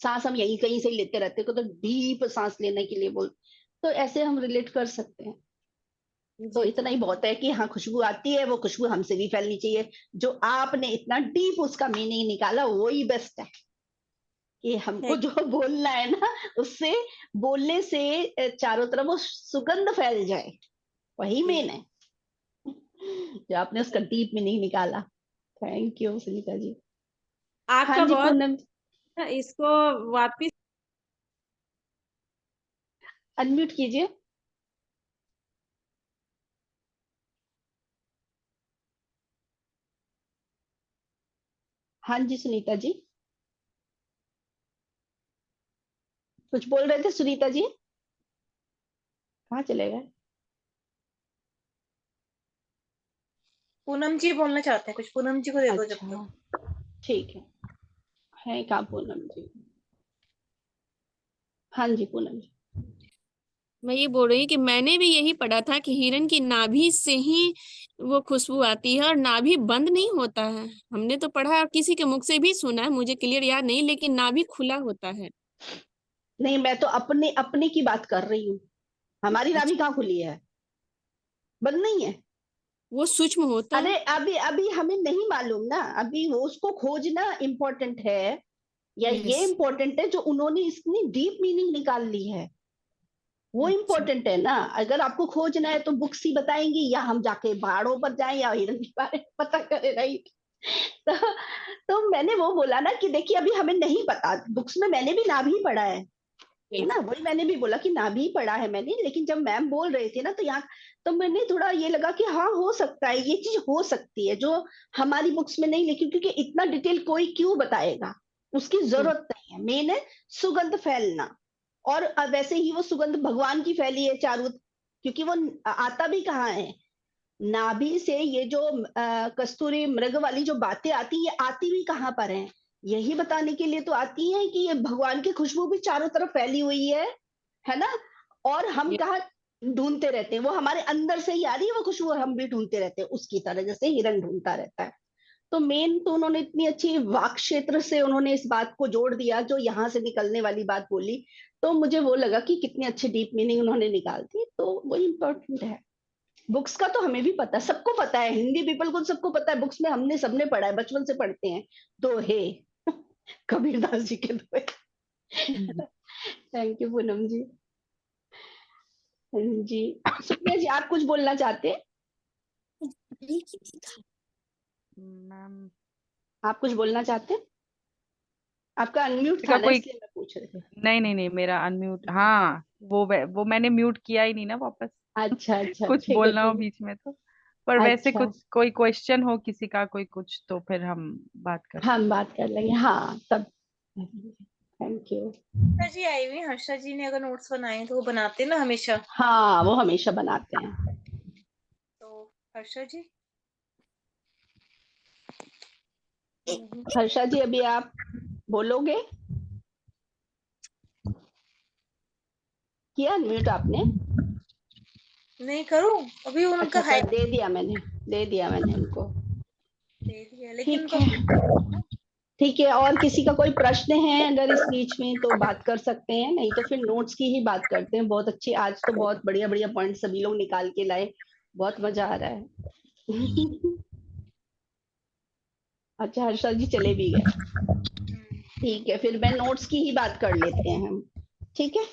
सांस हम यहीं कहीं से ही लेते रहते हैं, तो डीप सांस लेने के लिए बोल, तो ऐसे हम रिलेट कर सकते हैं। तो जी इतना ही बहुत है कि हाँ खुशबू आती है, वो खुशबू हमसे भी फैलनी चाहिए। जो आपने इतना डीप उसका मीनिंग निकाला वही बेस्ट है, कि हमको थैंक जो बोलना है ना उससे, बोलने से चारों तरफ वो सुगंध फैल जाए, वही यू। मेन है। जो आपने उसका डीप मीनिंग निकाला। थैंक यू सुनीता जी। हाँ आपका जी बहुत पूनम, इसको वापिस अनम्यूट कीजिए। हाँ जी सुनीता जी, कुछ बोल रहे थे सुनीता जी, कहाँ चले गए? पूनम जी बोलना चाहते हैं कुछ, पूनम जी को दे दो जब तक। अच्छा, ठीक है कहाँ पूनम जी? हाँ जी पूनम जी। मैं ये बोल रही हूँ कि मैंने भी यही पढ़ा था कि हिरण की नाभि से ही वो खुशबू आती है और नाभि बंद नहीं होता है। हमने तो पढ़ा और किसी के मुख से भी सुना है, मुझे क्लियर याद नहीं, लेकिन नाभि खुला होता है। नहीं, मैं तो अपने अपने की बात कर रही हूँ। हमारी नाभि अच्छा, कहाँ खुली है? बंद नहीं है। वो सूक्ष्म होता है। अरे अभी अभी हमें नहीं मालूम ना, अभी वो उसको खोजना इम्पोर्टेंट है, या ये यस। इम्पोर्टेंट है जो उन्होंने इतनी डीप मीनिंग निकाल ली है, वो अच्छा। इम्पोर्टेंट है ना। अगर आपको खोजना है तो बुक्स ही बताएंगी, या हम जाके पहाड़ों पर जाएं या हिरन के बारे में पता करें, राइट? तो, तो मैंने वो बोला ना कि देखिए अभी हमें नहीं पता, बुक्स में मैंने भी नाभि पढ़ा है ना, वही मैंने भी बोला कि नाभि पढ़ा है मैंने, लेकिन जब मैम बोल रहे थे ना तो यहाँ तो मैंने थोड़ा ये लगा कि हाँ हो सकता है, ये चीज हो सकती है जो हमारी बुक्स में नहीं लिखी, क्योंकि इतना डिटेल कोई क्यों बताएगा, उसकी जरूरत नहीं है। मेन है सुगंध फैलना, और वैसे ही वो सुगंध भगवान की फैली है चारों, क्योंकि वो आता भी कहाँ है, नाभि से। ये जो कस्तूरी मृग वाली जो बातें आती, ये आती भी कहाँ पर है? यही बताने के लिए तो आती है कि ये भगवान की खुशबू भी चारों तरफ फैली हुई है ना। और हम कहाँ ढूंढते रहते हैं, वो हमारे अंदर से ही आ रही है वो खुशबू, और हम भी ढूंढते रहते हैं उसकी तरह, जैसे हिरन ढूंढता रहता है। तो मेन तो उन्होंने इतनी अच्छी वाक क्षेत्र से उन्होंने इस बात को जोड़ दिया, जो यहाँ से निकलने वाली बात बोली, तो मुझे वो लगा कि कितनी अच्छी डीप मीनिंग उन्होंने निकाल दी, तो वो इम्पोर्टेंट है। बुक्स का तो हमें भी पता है, सबको पता है, हिंदी पीपल को सबको पता है, बुक्स में हमने सबने पढ़ा है, बचपन से पढ़ते हैं। तो हे कबीरदास जी के दोहे। थैंक यू पूनम जी। हाँ जी, सुप्रिया जी आप कुछ बोलना चाहते हैं? मैम आप कुछ बोलना चाहते हैं? आपका अनम्यूट का था ना, कोई, इसलिए मैं पूछ रही थी। नहीं नहीं नहीं, मेरा अनम्यूट, हाँ वो मैंने म्यूट किया ही नहीं ना वापस। अच्छा अच्छा, कुछ ठीक है बोलना हो ठीक बीच में तो। पर है। वैसे अच्छा, कुछ कोई क्वेश्चन हो किसी का, कोई कुछ, तो फिर हम बात करते हम हैं। बात कर लेंगे, हाँ तब। Thank you. हर्षा जी आई हुई, हर्षा जी ने अगर नोट्स बनाए तो वो बनाते ना हमेशा। हाँ वो हमेशा बनाते हैं। तो हर्षा जी हर्षा जी अभी आप बोलोगे? किया अनम्यूट आपने? नहीं करूं अभी, उनका अच्छा हाई कर, दे दिया मैंने उनको। दे दिया, लेकिन ठीक उनका है, ठीक है। और किसी का कोई प्रश्न है अगर इस बीच में तो बात कर सकते हैं, नहीं तो फिर नोट्स की ही बात करते हैं। बहुत अच्छी, आज तो बहुत बढ़िया बढ़िया पॉइंट सभी लोग निकाल के लाए, बहुत मजा आ रहा है। अच्छा हर्षा जी चले भी गए, ठीक है, फिर मैं नोट्स की ही बात कर लेते हैं हम, ठीक है।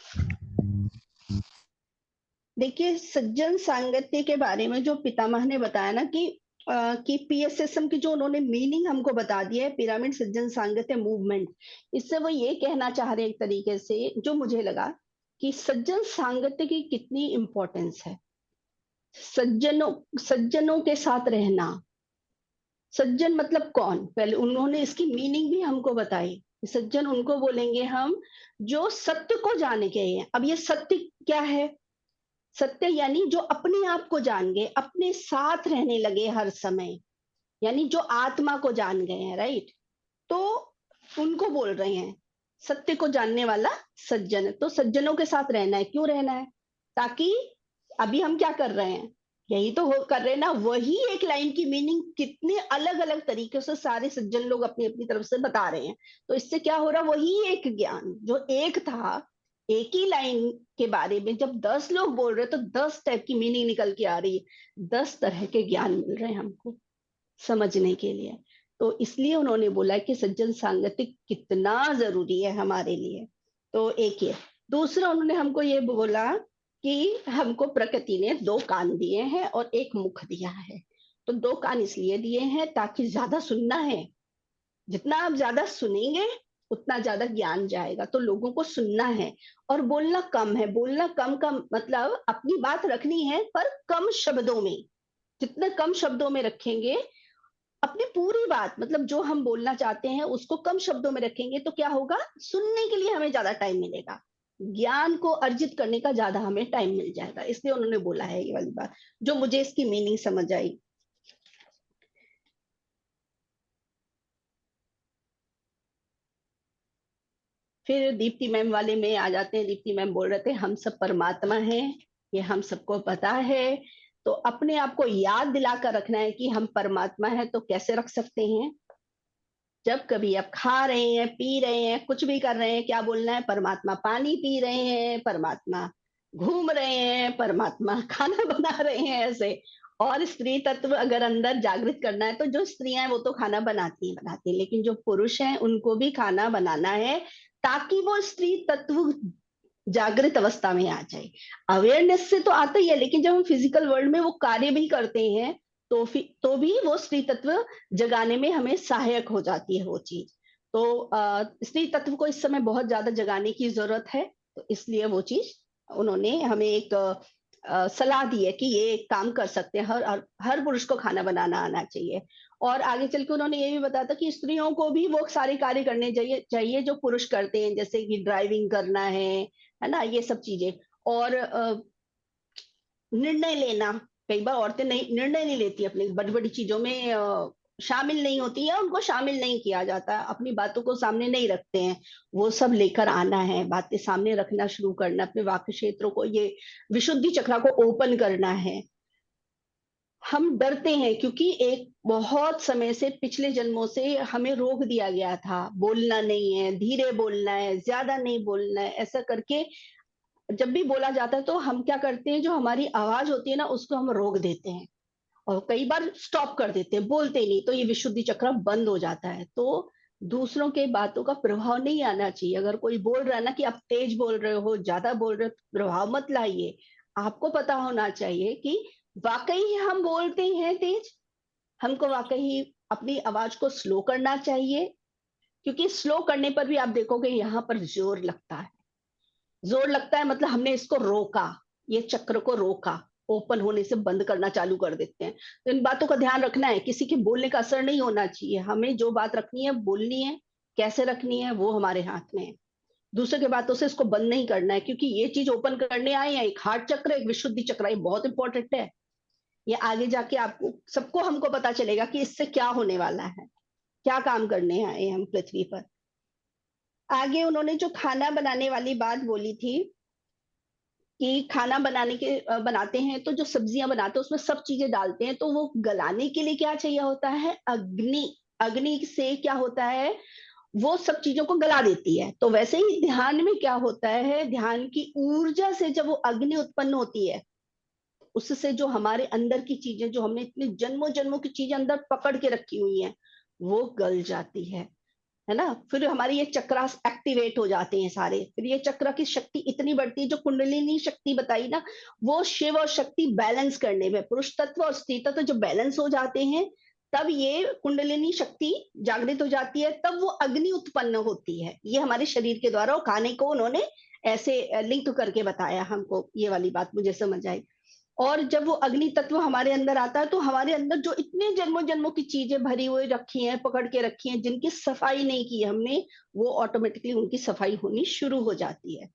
देखिए सज्जन सांगत्य के बारे में जो पितामह ने बताया ना कि पीएसएसएम की जो उन्होंने मीनिंग हमको बता दिया है, पिरामिड सज्जन सांगत्य मूवमेंट, इससे वो ये कहना चाह रहे हैं एक तरीके से, जो मुझे लगा कि सज्जन सांगत्य की कितनी इंपॉर्टेंस है। सज्जनों सज्जनों के साथ रहना, सज्जन मतलब कौन, पहले उन्होंने इसकी मीनिंग भी हमको बताई। सज्जन उनको बोलेंगे हम जो सत्य को जाने के हैं। अब ये सत्य क्या है? सत्य यानी जो अपने आप को जान गए, अपने साथ रहने लगे हर समय, यानी जो आत्मा को जान गए हैं, राइट? तो उनको बोल रहे हैं सत्य को जानने वाला सज्जन है। तो सज्जनों के साथ रहना है, क्यों रहना है? ताकि अभी हम क्या कर रहे हैं, यही तो हो कर रहे हैं ना। वही एक लाइन की मीनिंग कितने अलग अलग तरीके से सारे सज्जन लोग अपनी अपनी तरफ से बता रहे हैं। तो इससे क्या हो रहा, वही एक ज्ञान जो एक था, एक ही लाइन के बारे में जब 10 लोग बोल रहे हैं तो 10 टाइप की मीनिंग निकल के आ रही है, 10 तरह के ज्ञान मिल रहे हैं हमको समझने के लिए। तो इसलिए उन्होंने बोला कि सज्जन सांगत्य कितना जरूरी है हमारे लिए। तो एक ये, दूसरा उन्होंने हमको ये बोला कि हमको प्रकृति ने 2 कान दिए हैं और एक मुख दिया है। तो 2 कान इसलिए दिए हैं ताकि ज्यादा सुनना है, जितना आप ज्यादा सुनेंगे उतना ज्यादा ज्ञान जाएगा। तो लोगों को सुनना है और बोलना कम है। बोलना कम का मतलब अपनी बात रखनी है पर कम शब्दों में, जितने कम शब्दों में रखेंगे अपनी पूरी बात, मतलब जो हम बोलना चाहते हैं उसको कम शब्दों में रखेंगे, तो क्या होगा, सुनने के लिए हमें ज्यादा टाइम मिलेगा, ज्ञान को अर्जित करने का ज्यादा हमें टाइम मिल जाएगा। इसलिए उन्होंने बोला है ये वाली बात, जो मुझे इसकी मीनिंग समझ आई। फिर दीप्ति मैम वाले में आ जाते हैं। दीप्ति मैम बोल रहे थे हम सब परमात्मा हैं, ये हम सबको पता है। तो अपने आप को याद दिलाकर रखना है कि हम परमात्मा है। तो कैसे रख सकते हैं? जब कभी आप खा रहे हैं, पी रहे हैं, कुछ भी कर रहे हैं, क्या बोलना है? परमात्मा। पानी पी रहे हैं, परमात्मा। घूम रहे हैं, परमात्मा। खाना बना रहे हैं, ऐसे। और स्त्री तत्व अगर अंदर जागृत करना है तो जो स्त्रियां हैं वो तो खाना बनाती हैं, लेकिन जो पुरुष हैं उनको भी खाना बनाना है, ताकि वो स्त्री तत्व जागृत अवस्था में आ जाए। अवेयरनेस से तो आता ही है, लेकिन जब हम फिजिकल वर्ल्ड में वो कार्य भी करते हैं तो भी वो स्त्री तत्व जगाने में हमें सहायक हो जाती है वो चीज। तो स्त्री तत्व को इस समय बहुत ज्यादा जगाने की जरूरत है। तो इसलिए वो चीज उन्होंने हमें एक सलाह दी है कि ये एक काम कर सकते हैं। हर पुरुष को खाना बनाना आना चाहिए। और आगे चल के उन्होंने ये भी बताया था कि स्त्रियों को भी वो सारे कार्य करने चाहिए जो पुरुष करते हैं, जैसे कि ड्राइविंग करना है ना, ये सब चीजें। और निर्णय लेना, कई बार औरतें नहीं निर्णय नहीं लेती, अपनी बड़ी बड़ी चीजों में शामिल नहीं होती है, उनको शामिल नहीं किया जाता, अपनी बातों को सामने नहीं रखते हैं। वो सब लेकर आना है, बातें सामने रखना शुरू करना, अपने वाक्य क्षेत्रों को, ये विशुद्धि चक्र को ओपन करना है। हम डरते हैं क्योंकि एक बहुत समय से, पिछले जन्मों से हमें रोक दिया गया था, बोलना नहीं है, धीरे बोलना है, ज्यादा नहीं बोलना है, ऐसा करके जब भी बोला जाता है तो हम क्या करते हैं, जो हमारी आवाज होती है ना उसको हम रोक देते हैं और कई बार स्टॉप कर देते हैं, बोलते ही नहीं, तो ये विशुद्धि चक्र बंद हो जाता है। तो दूसरों के बातों का प्रभाव नहीं आना चाहिए। अगर कोई बोल रहा है ना कि आप तेज बोल रहे हो, ज्यादा बोल रहे हो, तो प्रभाव मत लाइए। आपको पता होना चाहिए कि वाकई हम बोलते हैं तेज, हमको वाकई अपनी आवाज को स्लो करना चाहिए, क्योंकि स्लो करने पर भी आप देखोगे यहाँ पर जोर लगता है। जोर लगता है मतलब हमने इसको रोका, ये चक्र को रोका, ओपन होने से बंद करना चालू कर देते हैं। तो इन बातों का ध्यान रखना है, किसी के बोलने का असर नहीं होना चाहिए। हमें जो बात रखनी है बोलनी है, कैसे रखनी है वो हमारे हाथ में है। दूसरे के बातों से इसको बंद नहीं करना है, क्योंकि ये चीज ओपन करने आए हैं, एक हार्ट चक्र, एक विशुद्धि चक्र, ये बहुत इंपॉर्टेंट है। ये आगे जाके आपको सबको हमको पता चलेगा कि इससे क्या होने वाला है, क्या काम करने आए हैं हम पृथ्वी पर। आगे उन्होंने जो खाना बनाने वाली बात बोली थी कि खाना बनाते हैं तो जो सब्जियां बनाते हैं उसमें सब चीजें डालते हैं, तो वो गलाने के लिए क्या चाहिए होता है? अग्नि। अग्नि से क्या होता है? वो सब चीजों को गला देती है। तो वैसे ही ध्यान में क्या होता है, ध्यान की ऊर्जा से जब वो अग्नि उत्पन्न होती है, उससे जो हमारे अंदर की चीजें, जो हमने इतने जन्मों जन्मों की चीजें अंदर पकड़ के रखी हुई हैं, वो गल जाती है ना। फिर हमारे ये चक्रास एक्टिवेट हो जाते हैं सारे, फिर ये चक्र की शक्ति इतनी बढ़ती है, जो कुंडलिनी शक्ति बताई ना, वो शिव और शक्ति बैलेंस करने में, पुरुष तत्व और स्त्री तत्व जो बैलेंस हो जाते हैं, तब ये कुंडलिनी शक्ति जागृत हो जाती है, तब वो अग्नि उत्पन्न होती है। ये हमारे शरीर के द्वारा, और खाने को उन्होंने ऐसे लिंक करके बताया हमको, ये वाली बात मुझे समझ आई। और जब वो अग्नि तत्व हमारे अंदर आता है तो हमारे अंदर जो इतने जन्मों जन्मों की चीजें भरी हुई रखी हैं, पकड़ के रखी हैं, जिनकी सफाई नहीं की हमने, वो ऑटोमेटिकली उनकी सफाई होनी शुरू हो जाती है।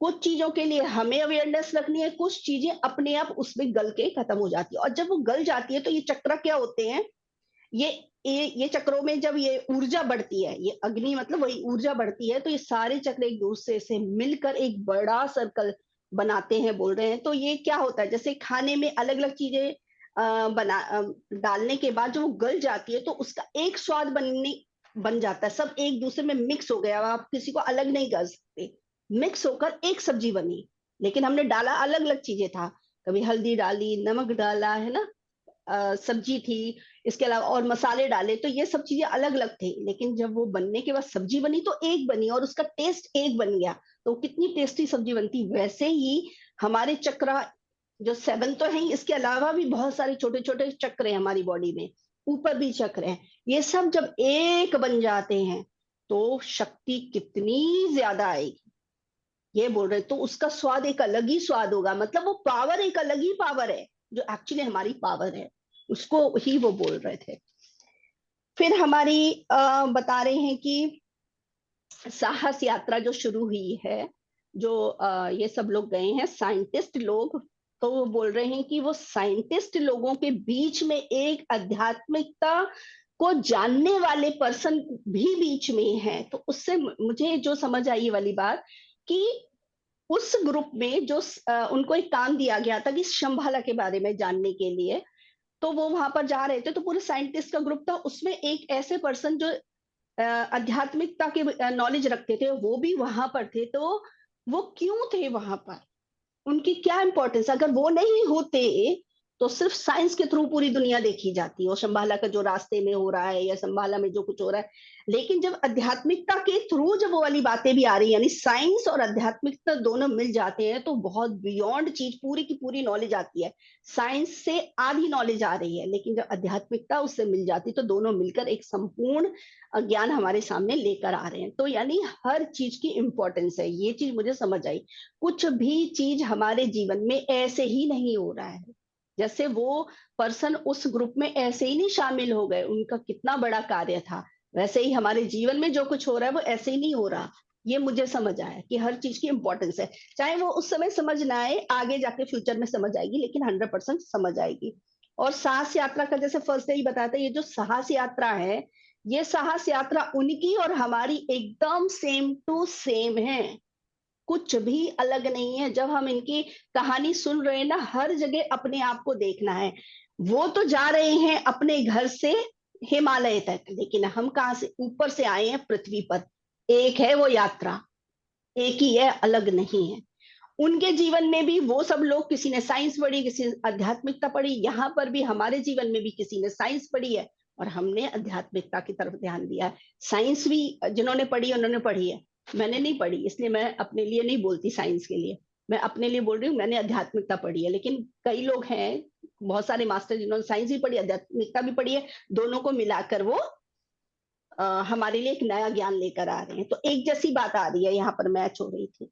कुछ चीजों के लिए हमें अवेयरनेस रखनी है, कुछ चीजें अपने आप उसमें गल के खत्म हो जाती है। और जब वो गल जाती है तो ये चक्र क्या होते हैं, ये ये चक्रों में जब ये ऊर्जा बढ़ती है, ये अग्नि मतलब वही ऊर्जा बढ़ती है, तो ये सारे चक्र एक दूसरे से मिलकर एक बड़ा सर्कल बनाते हैं, बोल रहे हैं। तो ये क्या होता है, जैसे खाने में अलग अलग चीजें डालने के बाद जो वो गल जाती है तो उसका एक स्वाद बन जाता है, सब एक दूसरे में मिक्स हो गया, आप किसी को अलग नहीं कर सकते। मिक्स होकर एक सब्जी बनी, लेकिन हमने डाला अलग अलग चीजें था, कभी हल्दी डाली, नमक डाला, है ना, सब्जी थी, इसके अलावा और मसाले डाले, तो ये सब चीजें अलग अलग थे। लेकिन जब वो बनने के बाद सब्जी बनी तो एक बनी, और उसका टेस्ट एक बन गया, तो कितनी टेस्टी सब्जी बनती। वैसे ही हमारे चक्र जो 7 तो है, इसके अलावा भी बहुत सारे छोटे छोटे चक्र हैं हमारी बॉडी में, ऊपर भी चक्र हैं। ये सब जब एक बन जाते हैं तो शक्ति कितनी ज्यादा आएगी, ये बोल रहे। तो उसका स्वाद एक अलग ही स्वाद होगा, मतलब वो पावर एक अलग ही पावर है, जो एक्चुअली हमारी पावर है, उसको ही वो बोल रहे थे। फिर हमारी बता रहे हैं कि साहस यात्रा जो शुरू हुई है, जो ये सब लोग गए हैं साइंटिस्ट लोग, तो वो बोल रहे हैं कि वो साइंटिस्ट लोगों के बीच में एक आध्यात्मिकता को जानने वाले पर्सन भी बीच में है। तो उससे मुझे जो समझ आई ये वाली बात कि उस ग्रुप में जो उनको एक काम दिया गया था कि शंभाला के बारे में जानने के लिए, तो वो वहां पर जा रहे थे। तो पूरे साइंटिस्ट का ग्रुप था, उसमें एक ऐसे पर्सन जो आध्यात्मिकता के नॉलेज रखते थे वो भी वहां पर थे। तो वो क्यों थे वहां पर, उनकी क्या इंपॉर्टेंस, अगर वो नहीं होते तो सिर्फ साइंस के थ्रू पूरी दुनिया देखी जाती, और शंबाला का जो रास्ते में हो रहा है या शंबाला में जो कुछ हो रहा है। लेकिन जब आध्यात्मिकता के थ्रू जब वो वाली बातें भी आ रही है, यानी साइंस और आध्यात्मिकता दोनों मिल जाते हैं, तो बहुत बियॉन्ड चीज, पूरी की पूरी नॉलेज आती है। साइंस से आधी नॉलेज आ रही है, लेकिन जब आध्यात्मिकता उससे मिल जाती तो दोनों मिलकर एक संपूर्ण ज्ञान हमारे सामने लेकर आ रहे हैं। तो यानी हर चीज की इंपॉर्टेंस है, ये चीज मुझे समझ आई। कुछ भी चीज हमारे जीवन में ऐसे ही नहीं हो रहा है, जैसे वो पर्सन उस ग्रुप में ऐसे ही नहीं शामिल हो गए, उनका कितना बड़ा कार्य था, वैसे ही हमारे जीवन में जो कुछ हो रहा है वो ऐसे ही नहीं हो रहा। ये मुझे समझ आया कि हर चीज की इंपॉर्टेंस है, चाहे वो उस समय समझ ना आए, आगे जाके फ्यूचर में समझ आएगी, लेकिन 100% समझ आएगी। और साहस यात्रा का जैसे फर्स्ट डे ही बताया था, ये जो साहस यात्रा है, ये साहस यात्रा उनकी और हमारी एकदम सेम टू सेम है, कुछ भी अलग नहीं है। जब हम इनकी कहानी सुन रहे हैं ना, हर जगह अपने आप को देखना है। वो तो जा रहे हैं अपने घर से हिमालय तक, लेकिन हम कहां से, ऊपर से आए हैं पृथ्वी पर। एक है वो यात्रा, एक ही है, अलग नहीं है। उनके जीवन में भी वो सब लोग, किसी ने साइंस पढ़ी, किसी ने आध्यात्मिकता पढ़ी, यहाँ पर भी हमारे जीवन में भी किसी ने साइंस पढ़ी है और हमने आध्यात्मिकता की तरफ ध्यान दिया है। साइंस भी जिन्होंने पढ़ी है उन्होंने पढ़ी है, मैंने नहीं पढ़ी, इसलिए मैं अपने लिए नहीं बोलती साइंस के लिए, मैं अपने लिए बोल रही हूँ, मैंने आध्यात्मिकता पढ़ी है। लेकिन कई लोग हैं, बहुत सारे मास्टर जिन्होंने साइंस भी पढ़ी, आध्यात्मिकता भी पढ़ी है, दोनों को मिलाकर वो हमारे लिए एक नया ज्ञान लेकर आ रहे हैं। तो एक जैसी बात आ रही है, यहाँ पर मैच हो रही थी।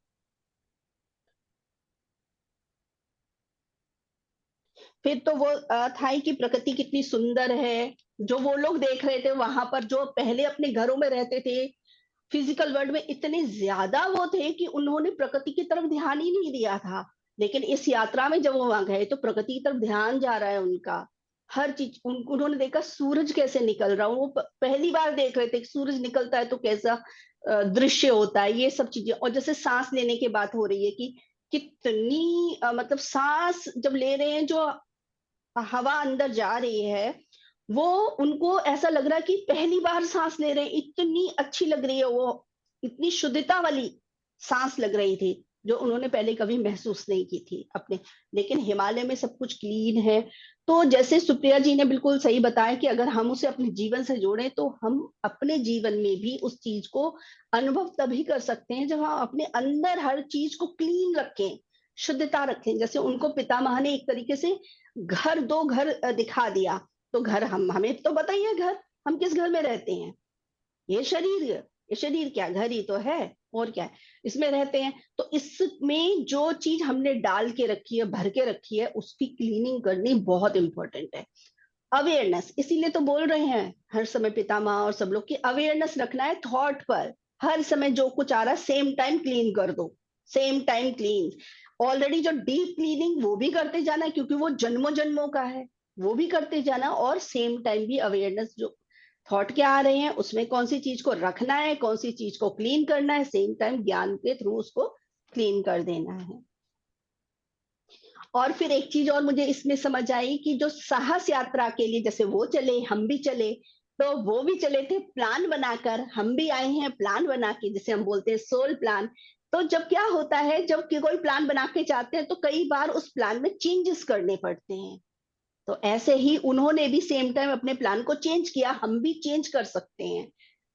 फिर तो वो था ही कि प्रकृति कितनी सुंदर है, जो वो लोग देख रहे थे वहां पर, जो पहले अपने घरों में रहते थे, फिजिकल वर्ल्ड में इतने ज्यादा वो थे कि उन्होंने प्रकृति की तरफ ध्यान ही नहीं दिया था। लेकिन इस यात्रा में जब वो वहां गए तो प्रकृति की तरफ ध्यान जा रहा है उनका, हर चीज उन्होंने देखा, सूरज कैसे निकल रहा, वो पहली बार देख रहे थे कि सूरज निकलता है तो कैसा दृश्य होता है, ये सब चीजें। और जैसे सांस लेने की बात हो रही है कि कितनी मतलब सांस जब ले रहे हैं, जो हवा अंदर जा रही है, वो उनको ऐसा लग रहा है कि पहली बार सांस ले रहे हैं, इतनी अच्छी लग रही है वो, इतनी शुद्धता वाली सांस लग रही थी, जो उन्होंने पहले कभी महसूस नहीं की थी अपने। लेकिन हिमालय में सब कुछ क्लीन है। तो जैसे सुप्रिया जी ने बिल्कुल सही बताया कि अगर हम उसे अपने जीवन से जोड़ें तो हम अपने जीवन में भी उस चीज को अनुभव तभी कर सकते हैं जब हम अपने अंदर हर चीज को क्लीन रखें, शुद्धता रखें। जैसे उनको पितामह ने एक तरीके से घर, दो घर दिखा दिया। तो घर, हम हमें तो बताइए, घर हम किस घर में रहते हैं, ये शरीर, ये शरीर क्या घर ही तो है, और क्या है, इसमें रहते हैं। तो इसमें जो चीज हमने डाल के रखी है, भर के रखी है, उसकी क्लीनिंग करनी बहुत इंपॉर्टेंट है। अवेयरनेस, इसीलिए तो बोल रहे हैं हर समय पितामह और सब लोग की, अवेयरनेस रखना है थॉट पर। हर समय जो कुछ आ रहा है सेम टाइम क्लीन कर दो, सेम टाइम क्लीन। ऑलरेडी जो डीप क्लीनिंग वो भी करते जाना है, क्योंकि वो जन्मों जन्मों का है, वो भी करते जाना। और सेम टाइम भी अवेयरनेस, जो थॉट क्या आ रहे हैं उसमें कौन सी चीज को रखना है, कौन सी चीज को क्लीन करना है, सेम टाइम ज्ञान के थ्रू उसको क्लीन कर देना है। और फिर एक चीज और मुझे इसमें समझ आई कि जो साहस यात्रा के लिए जैसे वो चले, हम भी चले, तो वो भी चले थे प्लान बनाकर, हम भी आए हैं प्लान बना के, जिसे हम बोलते हैं सोल प्लान। तो जब क्या होता है, जब कोई प्लान बना के जाते हैं तो कई बार उस प्लान में चेंजेस करने पड़ते हैं। तो ऐसे ही उन्होंने भी सेम टाइम अपने प्लान को चेंज किया, हम भी चेंज कर सकते हैं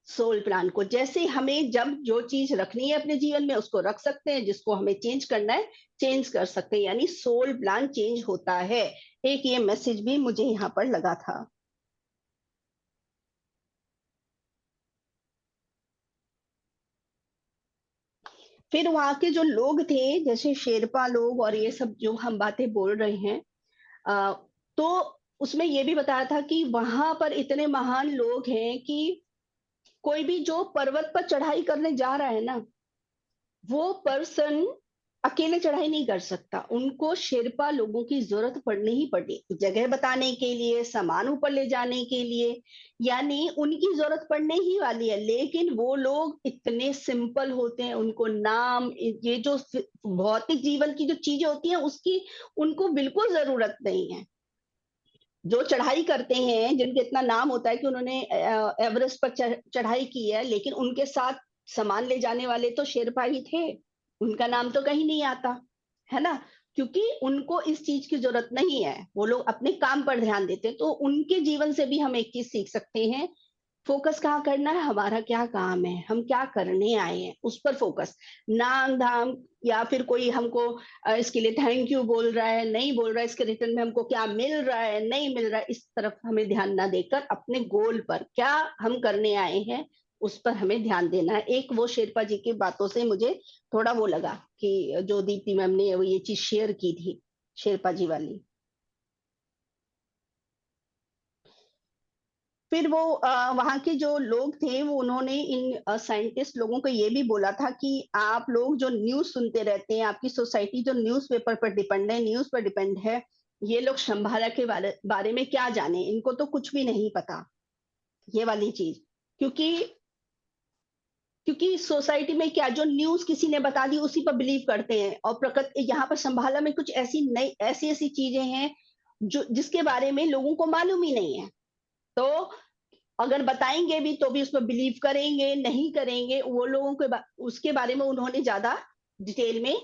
सोल प्लान को। जैसे हमें जब जो चीज रखनी है अपने जीवन में उसको रख सकते हैं, जिसको हमें चेंज करना है चेंज कर सकते हैं, यानी सोल प्लान चेंज होता है। एक ये मैसेज भी मुझे यहाँ पर लगा था। फिर वहां के जो लोग थे, जैसे शेरपा लोग और ये सब जो हम बातें बोल रहे हैं, आ, तो उसमें ये भी बताया था कि वहां पर इतने महान लोग हैं कि कोई भी जो पर्वत पर चढ़ाई करने जा रहा है ना, वो पर्सन अकेले चढ़ाई नहीं कर सकता, उनको शेरपा लोगों की जरूरत पड़नी ही पड़नी, जगह बताने के लिए, सामान ऊपर ले जाने के लिए, यानी उनकी जरूरत पड़ने ही वाली है। लेकिन वो लोग इतने सिंपल होते हैं, उनको नाम, ये जो भौतिक जीवन की जो चीजें होती हैं उसकी उनको बिल्कुल जरूरत नहीं है। जो चढ़ाई करते हैं, जिनके इतना नाम होता है कि उन्होंने एवरेस्ट पर चढ़ाई की है, लेकिन उनके साथ सामान ले जाने वाले तो शेरपा ही थे, उनका नाम तो कहीं नहीं आता, है ना? क्योंकि उनको इस चीज की जरूरत नहीं है, वो लोग अपने काम पर ध्यान देते हैं। तो उनके जीवन से भी हम एक चीज सीख सकते हैं, फोकस कहाँ करना है, हमारा क्या काम है, हम क्या करने आए हैं, उस पर फोकस। नाम धाम, या फिर कोई हमको इसके लिए थैंक यू बोल रहा है, नहीं बोल रहा है, इसके रिटर्न में हमको क्या मिल रहा है, नहीं मिल रहा है, इस तरफ हमें ध्यान ना देकर अपने गोल पर, क्या हम करने आए हैं, उस पर हमें ध्यान देना है। एक वो शेरपा जी की बातों से मुझे थोड़ा वो लगा कि जो दीप्ति मैम ने वो ये चीज शेयर की थी, शेरपा जी वाली। फिर वो वहां के जो लोग थे, वो उन्होंने इन साइंटिस्ट लोगों को ये भी बोला था कि आप लोग जो न्यूज सुनते रहते हैं, आपकी सोसाइटी जो न्यूज पेपर पर डिपेंड है, न्यूज पर डिपेंड है, ये लोग शंभाला के बारे में क्या जाने, इनको तो कुछ भी नहीं पता, ये वाली चीज। क्योंकि क्योंकि सोसाइटी में क्या, जो न्यूज किसी ने बता दी उसी पर बिलीव करते हैं, और प्रकृति यहाँ पर शंभाला में कुछ ऐसी नई ऐसी ऐसी चीजें हैं जो जिसके बारे में लोगों को मालूम ही नहीं है। तो अगर बताएंगे भी तो भी उस पर बिलीव करेंगे नहीं करेंगे, वो लोगों के उसके बारे में उन्होंने ज्यादा डिटेल में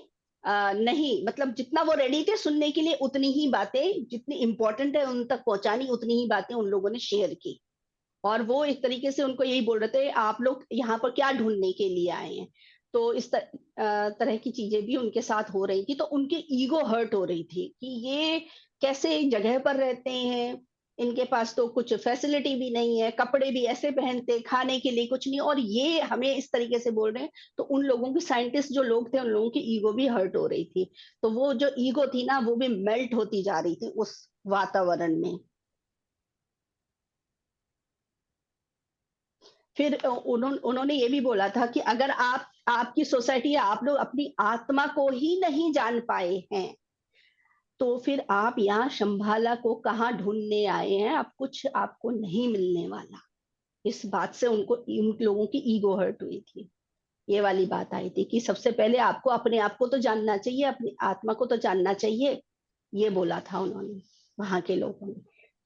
नहीं, मतलब जितना वो रेडी थे सुनने के लिए, उतनी ही बातें जितनी इंपॉर्टेंट है उन तक पहुंचानी, उतनी ही बातें उन लोगों ने शेयर की। और वो एक तरीके से उनको यही बोल रहे थे, आप लोग यहाँ पर क्या ढूंढने के लिए आए हैं। तो इस तरह की चीजें भी उनके साथ हो रही थी, तो उनकी ईगो हर्ट हो रही थी कि ये कैसे एक जगह पर रहते हैं, इनके पास तो कुछ फैसिलिटी भी नहीं है, कपड़े भी ऐसे पहनते, खाने के लिए कुछ नहीं, और ये हमें इस तरीके से बोल रहे हैं। तो उन लोगों की, साइंटिस्ट जो लोग थे, उन लोगों की ईगो भी हर्ट हो रही थी। तो वो जो ईगो थी ना, वो भी मेल्ट होती जा रही थी उस वातावरण में। फिर उन्होंने ये भी बोला था कि अगर आप, आपकी सोसाइटी, आप लोग अपनी आत्मा को ही नहीं जान पाए हैं, तो फिर आप यहाँ शंभाला को कहाँ ढूंढने आए हैं, आप कुछ आपको नहीं मिलने वाला। इस बात से उनको, उन लोगों की ईगो हर्ट हुई थी। ये वाली बात आई थी कि सबसे पहले आपको अपने आप को तो जानना चाहिए, अपनी आत्मा को तो जानना चाहिए, ये बोला था उन्होंने, वहां के लोगों ने।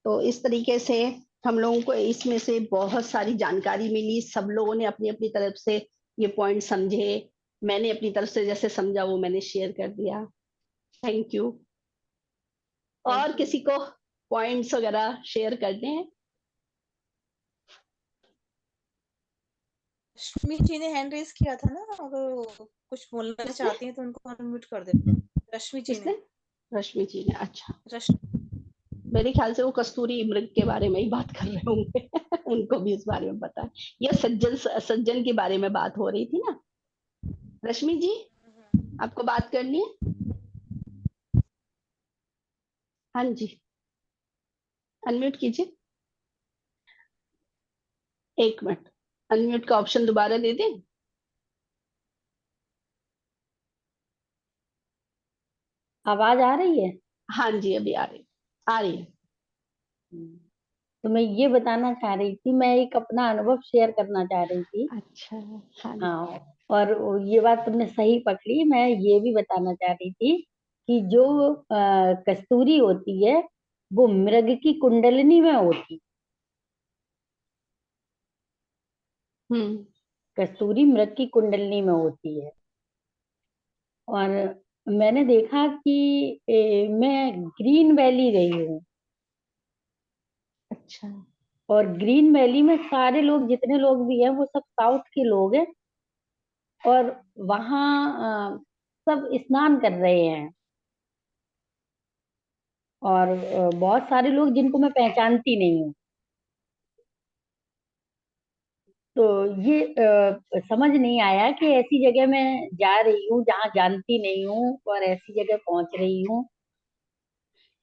तो इस तरीके से हम लोगों को इसमें से बहुत सारी जानकारी मिली, सब लोगों ने अपनी अपनी तरफ से ये पॉइंट समझे, मैंने अपनी तरफ से जैसे समझा वो मैंने शेयर कर दिया। Thank you. और किसी को पॉइंट्स वगैरह शेयर करने हैं? रश्मि जी ने हैंड रेज किया था ना, अगर वो कुछ बोलना किसने चाहती हैं तो उनको अनम्यूट कर दे। रश्मि जी ने। किसने? रश्मि जी ने, अच्छा। रश्मि। मेरे ख्याल से वो कस्तूरी मृग के बारे में ही बात कर रहे होंगे उनको भी इस बारे में पता है, या सज्जन, सज्जन के बारे में बात हो रही थी ना। रश्मि जी, आपको बात करनी है? हाँ जी, अनम्यूट कीजिए। एक मिनट, अनम्यूट का ऑप्शन दोबारा दे दें। आवाज आ रही है? हाँ जी, अभी आ रही है। तो मैं ये बताना चाह रही थी, मैं एक अपना अनुभव शेयर करना चाह रही थी। अच्छा, हाँ जी। हाँ, और ये बात तुमने सही पकड़ी। मैं ये भी बताना चाह रही थी कि जो कस्तूरी होती है वो मृग की कुंडलिनी में होती। हम्म। कस्तूरी मृग की कुंडलिनी में होती है। और मैंने देखा कि मैं ग्रीन वैली गई हूँ, अच्छा। और ग्रीन वैली में सारे लोग, जितने लोग भी हैं, वो सब साउथ के लोग हैं। और वहाँ सब स्नान कर रहे हैं, और बहुत सारे लोग जिनको मैं पहचानती नहीं हूँ। तो ये समझ नहीं आया कि ऐसी जगह मैं जा रही हूँ जहाँ जानती नहीं हूँ, और ऐसी जगह पहुंच रही हूँ। और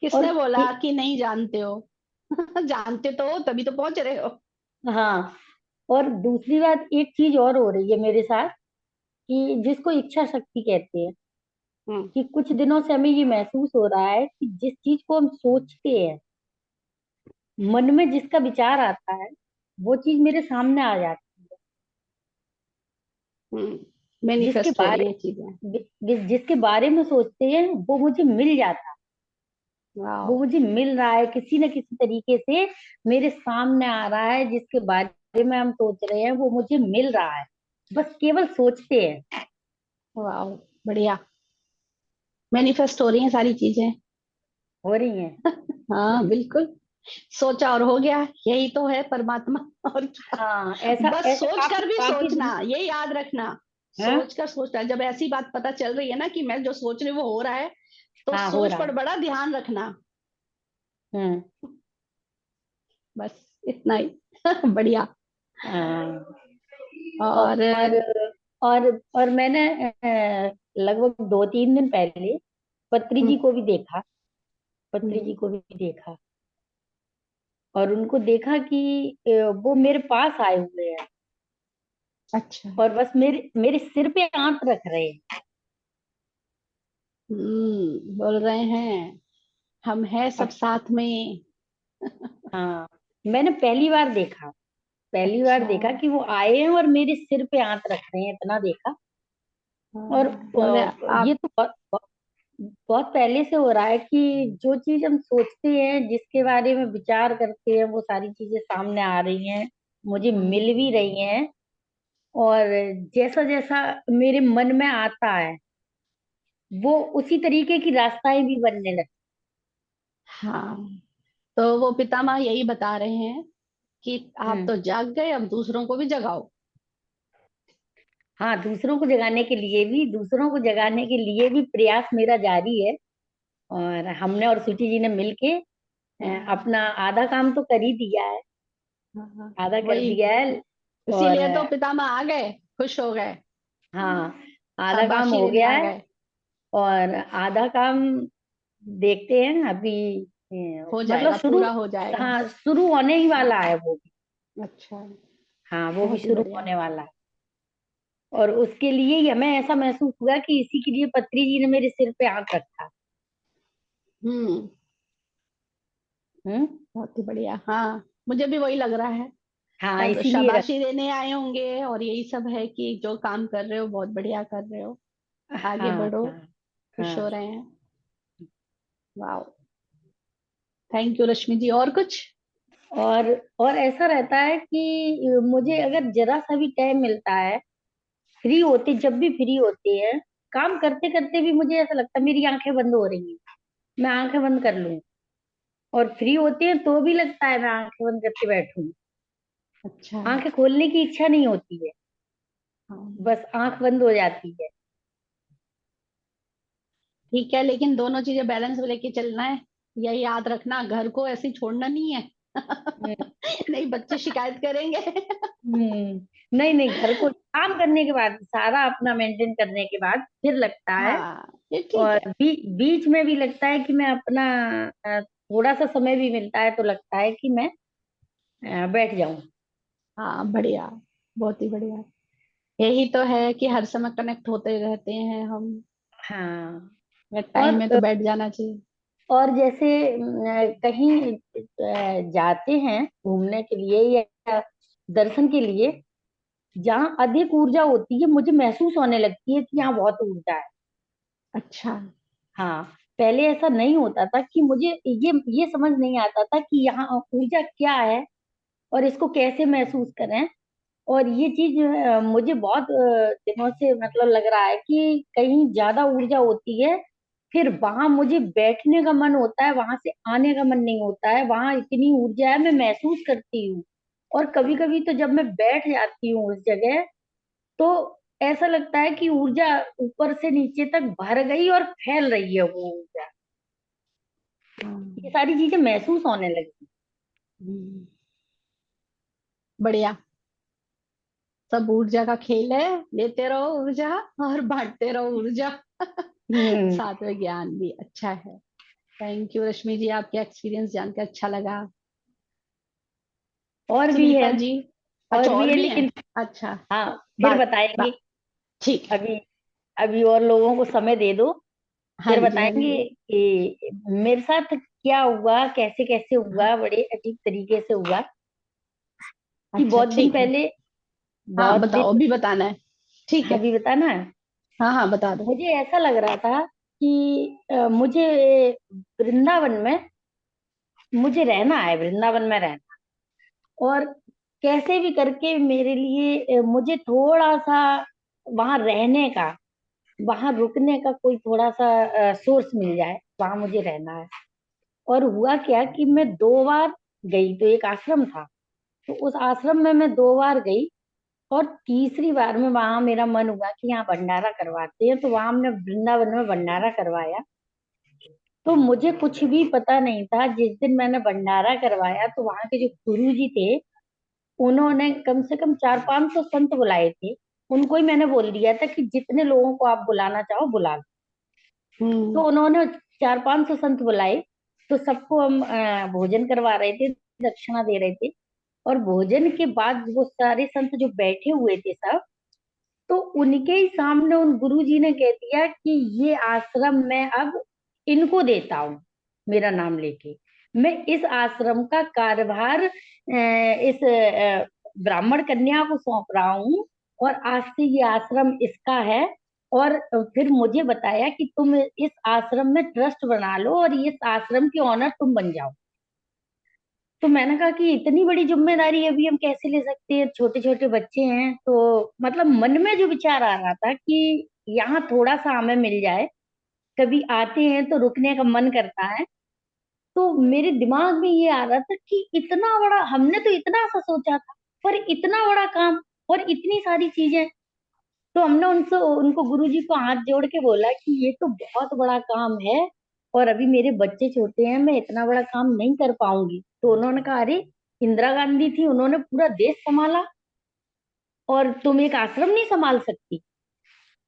किसने बोला कि नहीं जानते हो जानते तो हो, तभी तो पहुंच रहे हो। हाँ, और दूसरी बात, एक चीज और हो रही है मेरे साथ कि जिसको इच्छा शक्ति कहते हैं। कि कुछ दिनों से हमें ये महसूस हो रहा है कि जिस चीज को हम सोचते हैं, मन में जिसका विचार आता है, वो चीज मेरे सामने आ जाती है। जिसके मैनिफेस्ट हो रही बारे है चीजें। जिसके बारे में सोचते हैं वो मुझे मिल जाता है, वो वाह, मुझे मिल रहा है किसी न किसी तरीके से, मेरे सामने आ रहा है। जिसके बारे में हम सोच रहे हैं वो मुझे मिल रहा है, बस केवल सोचते हैं। वाह, बढ़िया। मैनिफेस्ट हो रही हैं सारी चीजें। हो रही हैं। हाँ बिल्कुल, सोचा और हो गया, यही तो है परमात्मा। और क्या। हाँ, ऐसा बस ऐसा सोच काफी कर भी काफी सोचना, ये याद रखना। हाँ। सोच कर सोचना, जब ऐसी बात पता चल रही है ना कि मैं जो सोच रही हूँ वो हो रहा है, तो हाँ, हो सोच रहा पर है। बड़ा ध्यान रखना। हम्म। बस इतना ही। बढ़िया। हाँ। और और और मैंने लगभग 2-3 दिन पहले पत्री जी हम्म, को भी देखा, पत्री जी हम्म, को भी देखा, और उनको देखा कि वो मेरे पास आए हुए हैं, अच्छा। और बस मेरे मेरे सिर पे आंख रख रहे हैं। बोल रहे हैं हम हैं सब अब साथ में। हाँ, मैंने पहली बार अच्छा। देखा कि वो आए हैं और मेरे सिर पे हाथ रख रहे हैं, इतना देखा। और बोल रहे हैं ये आप। तो बहुत पहले से हो रहा है कि जो चीज हम सोचते हैं, जिसके बारे में विचार करते हैं, वो सारी चीजें सामने आ रही हैं, मुझे मिल भी रही हैं। और जैसा जैसा मेरे मन में आता है, वो उसी तरीके की रास्ताएं भी बनने लगती। हाँ, तो वो पितामह यही बता रहे हैं कि आप हम्म। तो जाग गए, अब दूसरों को भी जगाओ। हाँ, दूसरों को जगाने के लिए भी प्रयास मेरा जारी है। और हमने और सुची जी ने मिलके अपना आधा काम तो कर ही दिया है, हाँ, हाँ, आधा कर वही, दिया है। और इसीलिए तो पितामह आ गए, खुश हो गए, हाँ, आधा काम शाबाशी हो देने गया आ है, गए। और आधा काम देखते हैं अभी। हो मतलब जाएगा, शुरू, पूरा हो जाएगा। हाँ, शुरू होने ही वाला है वो भी। अच्छा, हाँ, वो भी बहुत ही शुरू बढ़िया। होने वाला है। और उसके लिए ही हमें ऐसा महसूस हुआ कि इसी के लिए पत्री जी ने मेरे सिर पे आंख रखा। हम्म हम्म। बहुत ही बढ़िया। हाँ, मुझे भी वही लग रहा है। हाँ, सब इसीलिए रख। शाबाशी देने आए होंगे, और यही सब है कि जो काम कर रहे हो बहुत बढ़िया कर रहे हो, आगे हाँ, बढ़ो, हाँ, खुश हो हाँ। रहे हैं। वाह, थैंक यू रश्मि जी। और कुछ? और और ऐसा रहता है कि मुझे अगर जरा सा भी टाइम मिलता है, जब भी फ्री होते हैं, काम करते करते भी मुझे ऐसा लगता है मेरी आंखें बंद हो रही हैं, मैं आंखें बंद कर लूं। और फ्री होते हैं तो भी लगता है मैं आंखें बंद करके बैठूं, अच्छा। आंखें खोलने की इच्छा नहीं होती है, हाँ, बस आंख बंद हो जाती है। ठीक है, लेकिन दोनों चीजें बैलेंस में लेके चलना है। यही याद रखना, घर को ऐसे ही छोड़ना नहीं है। हम्म। नहीं, बच्चे शिकायत करेंगे। नहीं नहीं, घर को काम करने के बाद, सारा अपना मेंटेन करने के बाद फिर लगता है। हाँ, ये ठीक और है। बीच में भी लगता है कि मैं अपना थोड़ा सा समय भी मिलता है तो लगता है कि मैं बैठ जाऊं। हाँ, बढ़िया, बहुत ही बढ़िया। यही तो है कि हर समय कनेक्ट होते रहते हैं हम, हाँ। टाइम और में तो बैठ जाना चाहिए। जैसे कहीं जाते हैं घूमने के लिए या दर्शन के लिए, जहाँ अधिक ऊर्जा होती है, मुझे महसूस होने लगती है कि यहाँ बहुत ऊर्जा है। अच्छा। हाँ, पहले ऐसा नहीं होता था कि मुझे ये समझ नहीं आता था कि यहाँ ऊर्जा क्या है और इसको कैसे महसूस करें। और ये चीज मुझे बहुत दिनों से मतलब लग रहा है कि कहीं ज्यादा ऊर्जा होती है, फिर वहां मुझे बैठने का मन होता है, वहां से आने का मन नहीं होता है। वहां इतनी ऊर्जा है, मैं महसूस करती हूँ। और कभी कभी तो जब मैं बैठ जाती हूँ उस जगह, तो ऐसा लगता है कि ऊर्जा ऊपर से नीचे तक भर गई और फैल रही है वो ऊर्जा। ये हाँ, सारी चीजें महसूस होने लगी। हम्म, बढ़िया। सब ऊर्जा का खेल है, लेते रहो ऊर्जा और बांटते रहो ऊर्जा। हम्म। साथ में ज्ञान भी अच्छा है। थैंक यू रश्मि जी, आपके एक्सपीरियंस जान के अच्छा लगा। और भी है, सुनीता जी? अच्छा, और भी है। लेकिन अच्छा, हाँ, फिर बात बताएंगे। बात ठीक है। अभी अभी और लोगों को समय दे दो। हाँ फिर जी, हाँ बताएंगे जी। कि मेरे साथ क्या हुआ, कैसे कैसे हुआ, बड़े अजीब तरीके से हुआ। कि अच्छा, बहुत दिन ठीक है। पहले, हाँ, बहुत दिन, बताओ, अभी बताना है। ठीक है। अभी बताना है। हाँ हाँ, बता दो। मुझे ऐसा लग रहा था कि मुझे वृंदावन में, मुझे रहना है, वृंदावन में रहना। और कैसे भी करके मेरे लिए मुझे थोड़ा सा वहां रहने का, वहां रुकने का कोई थोड़ा सा सोर्स मिल जाए, वहां मुझे रहना है। और हुआ क्या कि मैं 2 बार गई, तो एक आश्रम था, तो उस आश्रम में मैं 2 बार गई। और तीसरी बार में वहां मेरा मन हुआ कि यहाँ भंडारा करवाते हैं, तो वहां हमने वृंदावन में भंडारा करवाया। तो मुझे कुछ भी पता नहीं था। जिस दिन मैंने भंडारा करवाया तो वहां के जो गुरु जी थे, उन्होंने कम से कम 400-500 संत बुलाए थे। उनको ही मैंने बोल दिया था कि जितने लोगों को आप बुलाना चाहो बुला लो। तो हम्म। उन्होंने 400-500 संत बुलाए। तो सबको हम भोजन करवा रहे थे, दक्षिणा दे रहे थे। और भोजन के बाद वो सारे संत जो बैठे हुए थे सब, तो उनके ही सामने उन गुरु जी ने कह दिया कि ये आश्रम मैं अब इनको देता हूँ, मेरा नाम लेके। मैं इस आश्रम का कार्यभार इस ब्राह्मण कन्या को सौंप रहा हूँ। और आज से ये आश्रम इसका है। और फिर मुझे बताया कि तुम इस आश्रम में ट्रस्ट बना लो और इस आश्रम की ऑनर तुम बन जाओ। तो मैंने कहा कि इतनी बड़ी जिम्मेदारी अभी हम कैसे ले सकते हैं, छोटे छोटे बच्चे हैं। तो मतलब मन में जो विचार आ रहा था कि यहाँ थोड़ा सा हमें मिल जाए, कभी आते हैं तो रुकने का मन करता है। तो मेरे दिमाग में ये आ रहा था कि इतना बड़ा, हमने तो इतना सा सोचा था, पर इतना बड़ा काम और इतनी सारी चीजें। तो हमने उनसे, उनको गुरुजी को हाथ जोड़ के बोला कि ये तो बहुत बड़ा काम है, और अभी मेरे बच्चे छोटे हैं, मैं इतना बड़ा काम नहीं कर पाऊंगी। तो उन्होंने कहा, अरे इंदिरा गांधी थी, उन्होंने पूरा देश संभाला, और तुम एक आश्रम नहीं संभाल सकती।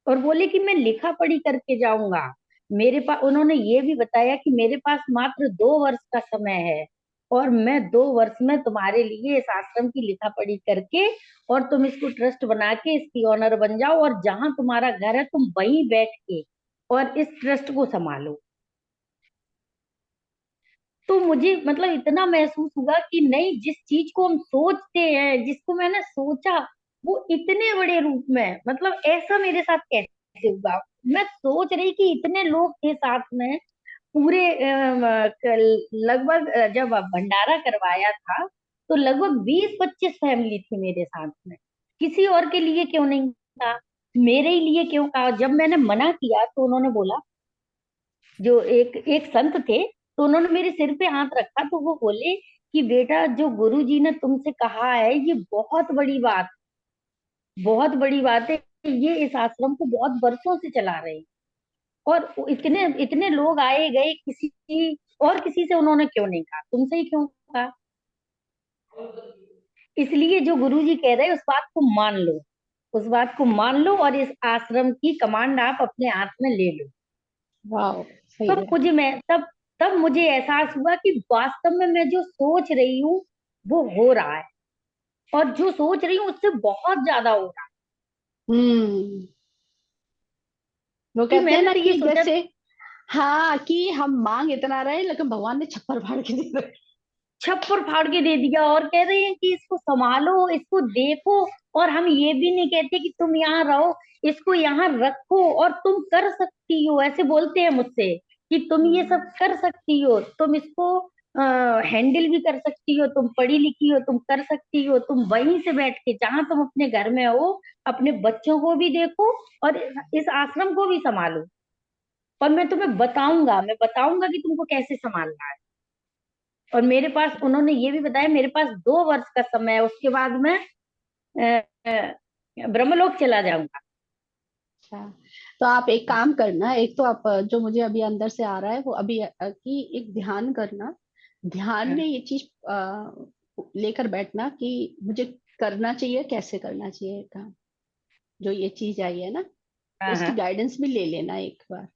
और बोले कि मैं लिखा पढ़ी करके जाऊंगा। मेरे पास, उन्होंने ये भी बताया कि मेरे पास मात्र 2 वर्ष का समय है, और मैं 2 वर्ष में तुम्हारे लिए इस आश्रम की लिखा पढ़ी करके, और तुम इसको ट्रस्ट बना के इसकी ऑनर बन जाओ, और जहां तुम्हारा घर है तुम वहीं बैठ के और इस ट्रस्ट को संभालो। तो मुझे मतलब इतना महसूस हुआ कि नहीं, जिस चीज को हम सोचते हैं, जिसको मैंने सोचा, वो इतने बड़े रूप में, मतलब ऐसा मेरे साथ कैसे हुआ। मैं सोच रही कि इतने लोग थे साथ में, पूरे लगभग जब भंडारा करवाया था तो लगभग 20-25 फैमिली थी मेरे साथ में। किसी और के लिए क्यों नहीं था, मेरे ही लिए क्यों था। जब मैंने मना किया तो उन्होंने बोला, जो एक एक संत थे, तो उन्होंने मेरे सिर पे हाथ रखा, तो वो बोले कि बेटा, जो गुरु जी ने तुमसे कहा है ये बहुत बड़ी बात, बहुत बड़ी बात है। ये इस आश्रम को बहुत वर्षों से चला रहे हैं, और इतने इतने लोग आए गए, किसी और किसी से उन्होंने क्यों नहीं कहा, तुमसे ही क्यों कहा। इसलिए जो गुरु जी कह रहे हैं उस बात को मान लो, उस बात को मान लो, और इस आश्रम की कमांड आप अपने हाथ में ले लो। वाह, सही तब है। मुझे मैं तब तब मुझे एहसास हुआ कि वास्तव में मैं जो सोच रही हूँ वो हो रहा है, और जो सोच रही हूँ उससे बहुत ज्यादा हो रहा है। हम्म। वो कि कहते हैं मैंने ना तो ये कि सोचा, जैसे, हाँ, कि हम मांग इतना रहे लेकिन भगवान ने छप्पर फाड़ के दे दिया। छप्पर फाड़ के दे दिया, और कह रहे हैं कि इसको संभालो, इसको देखो। और हम ये भी नहीं कहते कि तुम यहाँ रहो, इसको यहाँ रखो और तुम कर सकती हो। ऐसे बोलते हैं मुझसे कि तुम ये सब कर सकती हो, तुम इसको हैंडल भी कर सकती हो, तुम पढ़ी लिखी हो, तुम कर सकती हो, तुम वहीं से बैठ के जहां तुम अपने घर में हो, अपने बच्चों को भी देखो और इस आश्रम को भी संभालो। और मैं तुम्हें बताऊंगा, मैं बताऊंगा कि तुमको कैसे संभालना है। और मेरे पास, उन्होंने ये भी बताया, मेरे पास 2 वर्ष का समय है, उसके बाद मैं ब्रह्मलोक चला जाऊंगा। अच्छा, तो आप एक काम करना, एक तो आप जो मुझे अभी अंदर से आ रहा है वो अभी कि एक ध्यान करना। ध्यान में ये चीज लेकर बैठना कि मुझे करना चाहिए, कैसे करना चाहिए काम। जो ये चीज आई है ना, तो हाँ उसकी हाँ गाइडेंस भी ले लेना एक बार।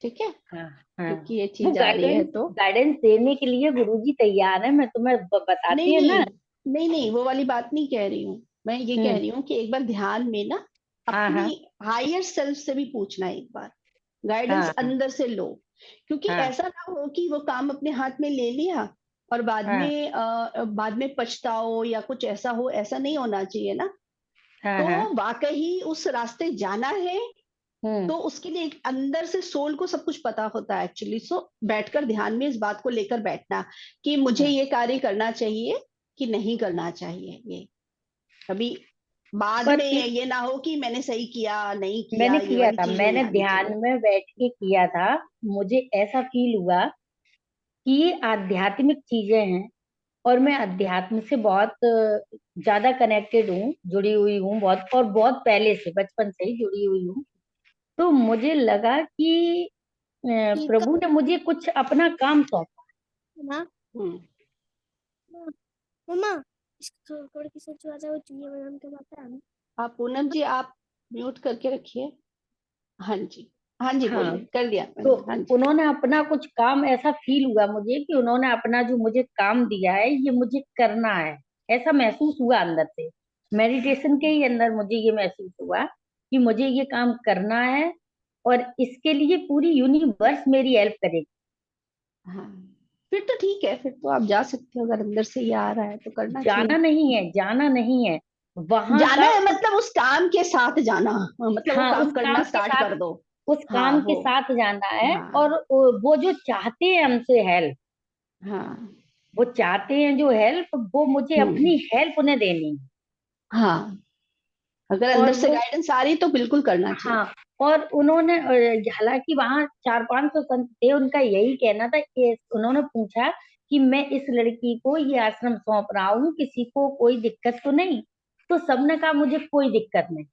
ठीक है, हाँ हाँ। क्योंकि ये वो चीज आ रही है गाइडेंस तो। गाइडेंस देने के लिए गुरुजी तैयार है, मैं तुम्हें नहीं बताती है ना। नहीं, नहीं नहीं, वो वाली बात नहीं कह रही हूँ। मैं ये कह हम्म। रही हूँ कि एक बार ध्यान में ना हाँ अपनी हाँ हायर सेल्फ से भी पूछना एक बार, गाइडेंस हाँ अंदर से लो, क्योंकि हाँ ऐसा ना हो कि वो काम अपने हाथ में ले लिया और हाँ बाद में पछताओ या कुछ ऐसा हो, ऐसा नहीं होना चाहिए ना। हाँ हाँ तो वाकई उस रास्ते जाना है हम्म तो उसके लिए एक अंदर से सोल को सब कुछ पता होता है एक्चुअली। सो बैठकर ध्यान में इस बात को लेकर बैठना कि मुझे हाँ। ये कार्य करना चाहिए कि नहीं करना चाहिए। ये कभी बाद पर में ये ना हो कि मैंने सही किया नहीं किया, मैंने ये किया वाली था, चीज नहीं मैंने आनी ध्यान चाहिए। में बैठ के किया था। मुझे ऐसा फील हुआ कि ये आध्यात्मिक चीजें हैं और मैं अध्यात्म से बहुत ज्यादा कनेक्टेड हूँ, जुड़ी हुई हूँ बहुत, और बहुत पहले से, बचपन से ही जुड़ी हुई हूँ। तो मुझे लगा कि प्रभु ने मुझे कुछ अपना काम सौंपा। मम्मा हम्म। मम्मा इसको थोड़ी सी जो आ जाए वो चुनिया बदाम के बात है। आप पूनम जी आप म्यूट करके रखिए। हाँ जी, हाँ जी, हाँ, बोलिए, कर दिया तो मैंने, हाँ जी। उन्होंने अपना कुछ काम, ऐसा फील हुआ मुझे कि उन्होंने अपना जो मुझे काम दिया है ये मुझे करना है, ऐसा महसूस हुआ अंदर से। मेडिटेशन के ही अंदर मुझे ये महसूस हुआ कि मुझे ये काम करना है और इसके लिए पूरी यूनिवर्स मेरी हेल्प करेगी। हाँ, फिर तो ठीक है, फिर तो आप जा सकते हो, अगर अंदर से ये आ रहा है तो करना चाहिए। जाना नहीं है, जाना नहीं है, वहां जाना का है मतलब उस काम के साथ जाना, मतलब वो हाँ, काम उस करना काम के स्टार्ट साथ, कर दो। उस हाँ काम के वो, साथ जाना है। हाँ और वो जो चाहते हैं हमसे हेल्प, हाँ। वो चाहते हैं जो हेल्प, वो मुझे हम्म। अपनी हेल्प उन्हें देनी है। हाँ, अगर और अंदर से वो, गाइडेंस आ रही तो बिल्कुल करना चाहिए। हाँ, और उन्होंने हालांकि वहां 400-500 संत थे, उनका यही कहना था कि उन्होंने पूछा कि मैं इस लड़की को ये आश्रम सौंप रहा हूँ, किसी को कोई दिक्कत तो नहीं? तो सबने कहा मुझे कोई दिक्कत नहीं।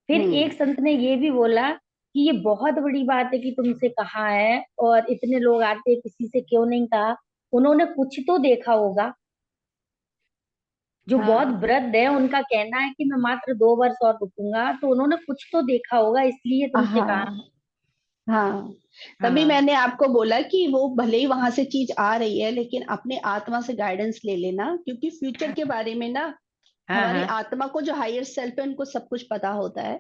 फिर एक हम्म। संत ने ये भी बोला कि ये बहुत बड़ी बात है कि तुमसे कहा है, और इतने लोग आते, किसी से क्यों नहीं कहा? उन्होंने कुछ तो देखा होगा। जो बहुत हाँ वृद्ध है उनका कहना है कि मैं मात्र 2 वर्ष और रुकूंगा, तो उन्होंने कुछ तो देखा होगा, इसलिए तुमसे कहा। हाँ हाँ। तभी हाँ मैंने आपको बोला कि वो भले ही वहां से चीज आ रही है लेकिन अपने आत्मा से गाइडेंस ले लेना, क्योंकि फ्यूचर के बारे में ना हाँ हमारी हाँ आत्मा को, जो हायर सेल्फ है, उनको सब कुछ पता होता है।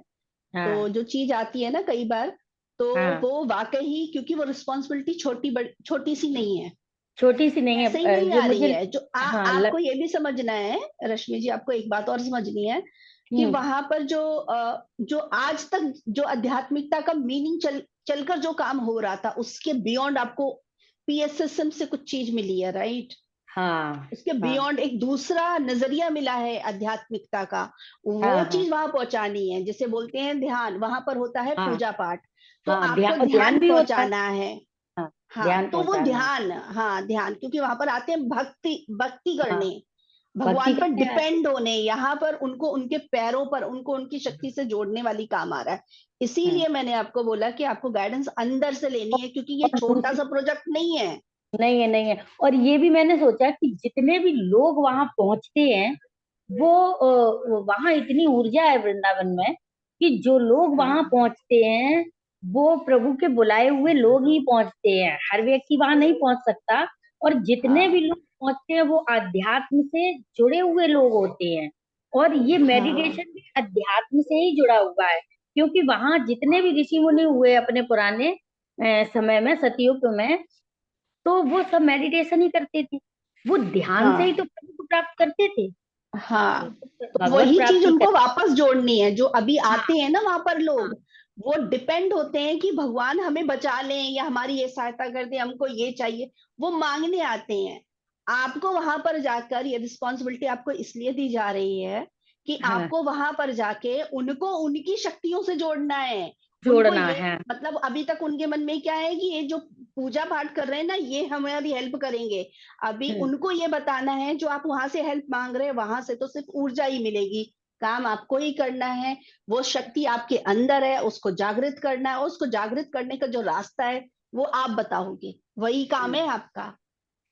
तो हाँ जो चीज आती है ना कई बार, तो हाँ। वो वाकई ही, क्योंकि वो रिस्पॉन्सिबिलिटी छोटी सी नहीं है, छोटी सी नहीं ऐसे ही है, नहीं ये आ रही मुझे, है। जो हाँ आपको ये भी समझना है, रश्मि जी, आपको एक बात और समझनी है कि हम्म वहां पर जो आज तक जो आध्यात्मिकता का मीनिंग चलकर जो काम हो रहा था, उसके बियॉन्ड आपको पीएसएसएम से कुछ चीज मिली है, राइट? हाँ उसके हाँ बियॉन्ड एक दूसरा नजरिया मिला है आध्यात्मिकता का, वो हाँ हाँ चीज वहां पहुंचानी है। जैसे बोलते हैं ध्यान, वहां पर होता है हाँ पूजा पाठ, तो हाँ, आपको ध्यान, ध्यान ध्यान भी होता है। पहुंचाना है। हाँ, हाँ, ध्यान तो वो पहुंचाना है। ध्यान, हाँ ध्यान, क्योंकि वहां पर आते हैं भक्ति भक्ति हाँ, करने, भक्ति भगवान पर करने आते। डिपेंड होने, यहाँ पर उनको उनके पैरों पर, उनको उनकी शक्ति से जोड़ने वाली काम आ रहा है। हाँ, इसीलिए मैंने आपको बोला कि आपको गाइडेंस अंदर से लेनी है, क्योंकि ये और छोटा दूसरी, सा प्रोजेक्ट नहीं है। नहीं है, नहीं है। और ये भी मैंने सोचा कि जितने भी लोग वहां पहुंचते हैं, वो वहां इतनी ऊर्जा है वृंदावन में कि जो लोग वहां हाँ पहुंचते हैं, वो प्रभु के बुलाए हुए लोग ही पहुंचते हैं, हर व्यक्ति वहां नहीं पहुंच सकता। और जितने भी हाँ लोग पहुंचते हैं वो अध्यात्म से जुड़े हुए लोग होते हैं। और ये हाँ मेडिटेशन भी अध्यात्म से ही जुड़ा हुआ है, क्योंकि वहां जितने भी ऋषि मुनि हुए अपने पुराने समय में, सतयुग में, तो वो सब मेडिटेशन ही करते थे। वो ध्यान से ही तो हाँ प्रभु को प्राप्त करते थे, हाँ। तो भगवत वही चीज प्राप्ति उनको करते। वापस जोड़नी है, जो अभी हाँ आते हैं ना वहां पर हाँ लोग, वो डिपेंड होते हैं कि भगवान हमें बचा लें या हमारी ये सहायता कर दे, हमको ये चाहिए, वो मांगने आते हैं। आपको वहां पर जाकर ये रिस्पॉन्सिबिलिटी आपको इसलिए दी जा रही है कि हाँ, आपको वहां पर जाके उनको उनकी शक्तियों से जोड़ना है। उनको जोड़ना ये, है। मतलब अभी तक उनके मन में क्या है कि ये जो पूजा पाठ कर रहे हैं ना, ये हमारी हेल्प करेंगे। अभी हम्म उनको ये बताना है, जो आप वहां से हेल्प मांग रहे हैं, वहां से तो सिर्फ ऊर्जा ही मिलेगी, काम आपको ही करना है। वो शक्ति आपके अंदर है, उसको जागृत करना है, और उसको जागृत करने का जो रास्ता है वो आप बताओगे, वही काम है आपका।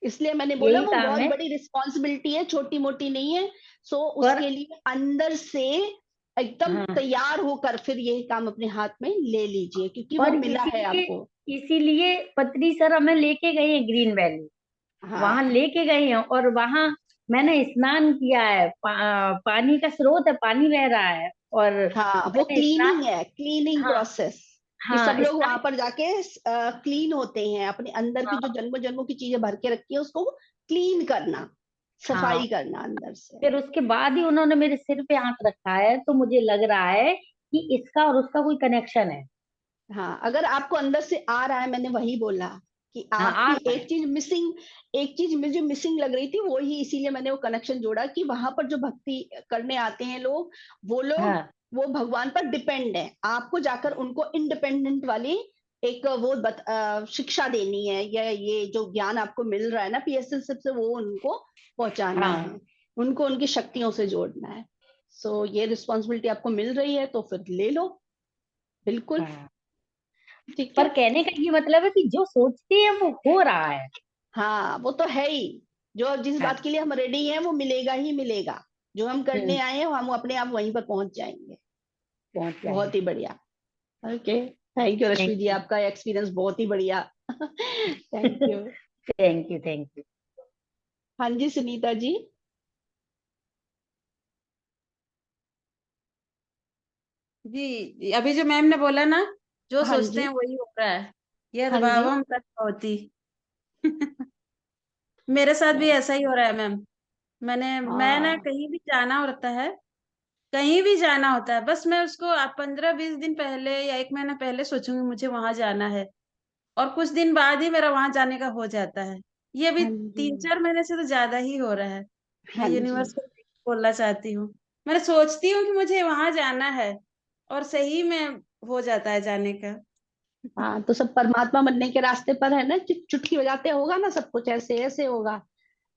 इसलिए मैंने बोला यही वो काम बहुत है। बड़ी रिस्पॉन्सिबिलिटी है, छोटी मोटी नहीं है। सो पर उसके लिए अंदर से एकदम हाँ, तैयार होकर फिर ये काम अपने हाथ में ले लीजिए, क्योंकि वो और मिला है इसीलिए, आपको। इसीलिए पत्री सर हमें लेके गए हैं ग्रीन वैली, वहां हाँ लेके गए हैं। और वहां मैंने स्नान किया है, पानी का स्रोत है, पानी बह रहा है। और हाँ, वो मैंने स्नान, क्लीनिंग है, क्लीनिंग हाँ, प्रोसेस। कि सब हाँ लोग वहां स्टार्ट पर जाके क्लीन होते हैं, अपने अंदर की जो जन्मों जन्मों की चीजें भर के रखी है उसको क्लीन करना, हाँ सफाई करना अंदर से। फिर उसके बाद ही उन्होंने मेरे सिर पे हाथ रखा है, तो मुझे लग रहा है कि इसका और उसका कोई कनेक्शन है। हाँ, अगर आपको अंदर से आ रहा है, मैंने वही बोला कि हाँ आ आपकी रहा है। एक चीज मिसिंग, एक चीज मुझे मिसिंग लग रही थी, वो ही इसीलिए मैंने वो कनेक्शन जोड़ा कि वहां पर जो भक्ति करने आते हैं लोग, वो लोग हाँ वो भगवान पर डिपेंड है। आपको जाकर उनको इंडिपेंडेंट वाली एक शिक्षा देनी है, या ये जो ज्ञान आपको मिल रहा है ना पीएसएल से, वो उनको पहुंचाना हाँ है, उनको उनकी शक्तियों से जोड़ना है। सो ये रिस्पॉन्सिबिलिटी आपको मिल रही है तो फिर ले लो, बिल्कुल। हाँ। ठीक पर है। कहने का ये मतलब है कि जो सोचते हैं वो हो रहा है। हाँ, वो तो है ही, जो जिस हाँ बात के लिए हम रेडी हैं वो मिलेगा ही मिलेगा। जो हम करने हम्म, आए हैं हम अपने आप वहीं पर पहुंच जाएंगे। पहुंच बहुत ही जाएंगे। बढ़िया। Okay, thank you thank Rashmi ji, you. आपका एक्सपीरियंस बहुत ही बढ़िया। Thank you. Thank you thank you. हाँ जी, सुनीता जी। जी, अभी जो मैम ने बोला ना, जो हाँ सोचते जी। हैं वही हो रहा है। यद हाँ जी। भावम तद भवति। मेरे साथ भी ऐसा ही हो रहा है मैम। मैं ना हाँ। कहीं भी जाना होता है, कहीं भी जाना होता है, बस मैं उसको आप 15-20 दिन पहले या 1 महीना पहले सोचूंगी मुझे वहां जाना है, और कुछ दिन बाद ही मेरा वहां जाने का हो जाता है। ये अभी हाँ जी। 3-4 महीने से तो ज्यादा ही हो रहा है। मैं हाँ जी। यूनिवर्स को बोलना चाहती हूँ। मैं सोचती हूँ कि मुझे वहां जाना है, और सही में हो जाता है जाने का। हाँ, तो सब परमात्मा बनने के रास्ते पर है ना, चुटकी बजाते होगा ना, सब कुछ ऐसे ऐसे होगा,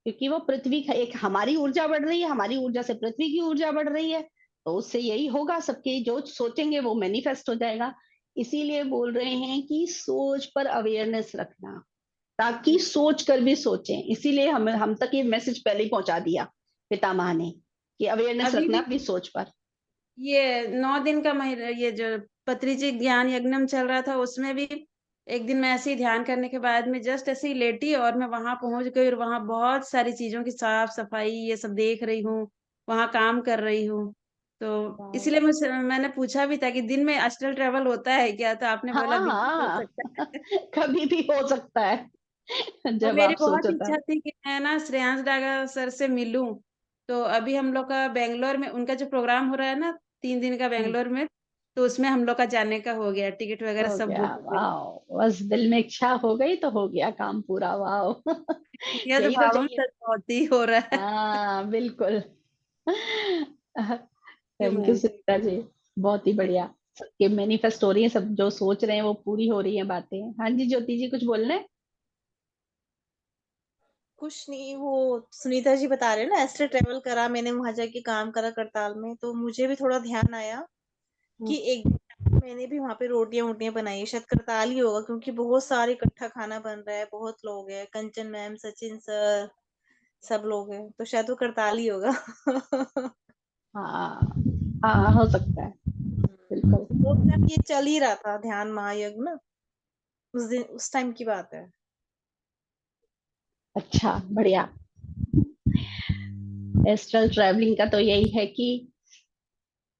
क्योंकि वो पृथ्वी का एक हमारी ऊर्जा बढ़ रही है, हमारी ऊर्जा से पृथ्वी की ऊर्जा बढ़ रही है, तो उससे यही होगा, सबके जो सोचेंगे वो मैनिफेस्ट हो जाएगा। इसीलिए बोल रहे हैं कि सोच पर अवेयरनेस रखना, ताकि सोच कर भी सोचें। इसीलिए हम तक ये मैसेज पहले ही पहुंचा दिया पितामह ने, कि अवेयरनेस अभी रखना भी अपनी सोच पर। ये 9 दिन का महीना, ये जो पत्रिजी ज्ञान यज्ञम चल रहा था, उसमें भी एक दिन मैं ऐसे ही ध्यान करने के बाद में जस्ट ऐसे ही लेटी, और मैं वहां पहुंच गई, और वहां बहुत सारी चीजों की साफ सफाई ये सब देख रही हूँ, वहां काम कर रही हूँ। तो वाह। इसलिए मैंने पूछा भी था कि दिन में अस्ट्रल ट्रेवल होता है क्या, तो आपने हाँ बोला बिल्कुल हो हाँ। सकता है। कभी भी हो सकता है और जब मेरी आप बहुत सोचो इच्छा तब। थी कि मैं ना श्रेयांश डागा सर से मिलूं। तो अभी हम लोग का बेंगलोर में उनका जो प्रोग्राम हो रहा है ना, 3 दिन का हम्म, बेंगलोर में, तो उसमें हम लोग का जाने का हो गया, टिकट वगैरह हो सब गया, बुक हो गई। वाह, बस दिल में इच्छा हो गई तो हो गया काम पूरा, वाह। यद यही तो भावम चाहिए। तद भवति हो रहा है। हाँ, बिल्कुल। क्यों thank you ma'am? Sunita ji, बहुत ही बढ़िया। सबके मैनिफेस्ट हो रही है, सब जो सोच रहे हैं वो पूरी हो रही है बातें। हाँ जी, ज्योति जी कुछ बोलना है? कुछ नहीं, वो सुनीता जी बता रहे हैं ना, एस्ट्रल ट्रेवल करा मैंने, वहां जाके काम करा करताल में, तो मुझे भी थोड़ा ध्यान आया कि एक दिन मैंने भी वहां पे रोटियां वोटियां बनाई, शायद करताल ही होगा, क्योंकि बहुत सारे इकट्ठा खाना बन रहा है, बहुत लोग हैं, कंचन मैम, सचिन सर, सब लोग हैं, तो शायद वो करताल ही होगा। हाँ हाँ, हो सकता है, बिल्कुल। वो टाइम ये चल ही रहा था ध्यान महायज्ञ ना, उस दिन उस टाइम की बात है। अच्छा, बढ़िया। एस्ट्रल ट्रैवलिंग का तो यही है कि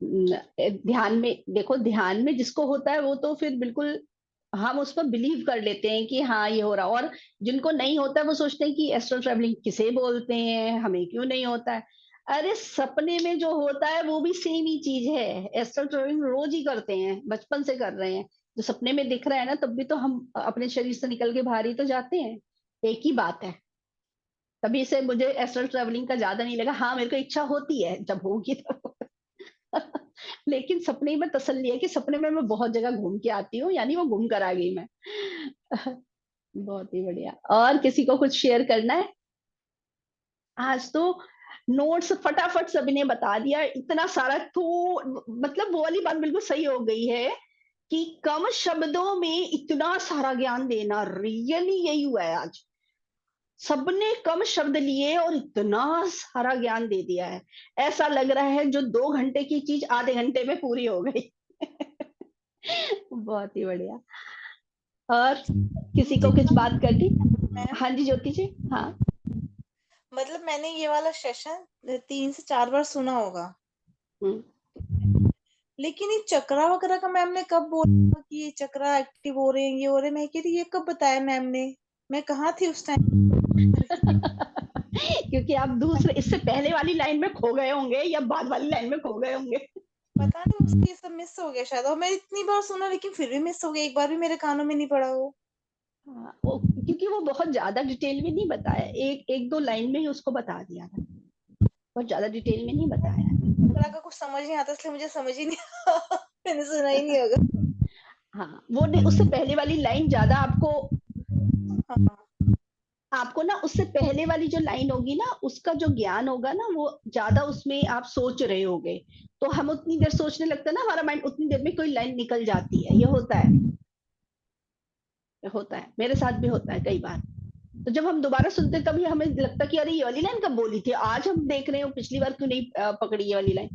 ध्यान में देखो, ध्यान में जिसको होता है वो तो फिर बिल्कुल हम उस पर बिलीव कर लेते हैं कि हाँ ये हो रहा, और जिनको नहीं होता है वो सोचते हैं कि एस्ट्रल ट्रैवलिंग किसे बोलते हैं, हमें क्यों नहीं होता है। अरे सपने में जो होता है वो भी सेम ही चीज है। एस्ट्रल ट्रैवलिंग रोज ही करते हैं, बचपन से कर रहे हैं। जो सपने में दिख रहा है ना, तब भी तो हम अपने शरीर से निकल के बाहर ही तो जाते हैं, एक ही बात है। तभी से मुझे एस्ट्रल ट्रैवलिंग का ज्यादा नहीं लगा। हाँ, मेरे को इच्छा होती है जब होगी तो। लेकिन सपने में तसल्ली है कि सपने में मैं बहुत जगह घूम के आती हूँ, यानी वो घूम कर आ गई मैं। बहुत ही बढ़िया। और किसी को कुछ शेयर करना है? आज तो नोट्स फटाफट सभी ने बता दिया, इतना सारा तो मतलब वो वाली बात बिल्कुल सही हो गई है कि कम शब्दों में इतना सारा ज्ञान देना, रियली यही हुआ है आज। सबने कम शब्द लिए और इतना सारा ज्ञान दे दिया है। ऐसा लग रहा है जो 2 घंटे की चीज आधे घंटे में पूरी हो गई। बहुत ही बढ़िया। और किसी को कुछ बात करनी? मैम, हाँ जी, ज्योति जी। हाँ। मतलब मैंने ये वाला सेशन 3 से 4 बार सुना होगा। हम्म। लेकिन ये चक्रा वगैरह का मैम ने कब बोला कि ये चक्रा एक्टिव हो रहे हैं, ये हो रहे हैं? मैं कह रही ये कब बताया मैम ने? मैं कहाँ थी उस टाइम? क्योंकि आप दूसरे इससे पहले वाली लाइन में खो गए होंगे या बाद वाली लाइन में खो गए होंगे। पता नहीं मुझसे ये सब मिस हो गया शायद, और मैं इतनी बार सुना लेकिन फिर भी मिस हो गया, एक बार भी मेरे कानों में नहीं पड़ा वो। हाँ, वो क्योंकि वो बहुत ज्यादा डिटेल में नहीं बताया, एक एक दो लाइन में ही उसको बता दिया था, बहुत ज्यादा डिटेल में नहीं बताया। चक्रा का कुछ समझ नहीं आता, इसलिए मुझे समझ ही नहीं मैंने सुना ही नहीं होगा। हाँ, वो नहीं, उससे पहले वाली लाइन ज्यादा आपको हाँ आपको ना उससे पहले वाली जो लाइन होगी ना उसका जो ज्ञान होगा ना वो ज्यादा उसमें आप सोच रहे होगे, तो हम उतनी देर सोचने लगता है ना, हमारा माइंड उतनी देर में कोई लाइन निकल जाती है, ये होता है, मेरे साथ भी होता है कई बार। तो जब हम दोबारा सुनते हैं तभी हमें लगता है कि अरे ये वाली लाइन कब बोली थी, आज हम देख रहे हो पिछली बार क्यों नहीं पकड़ी ये वाली लाइन।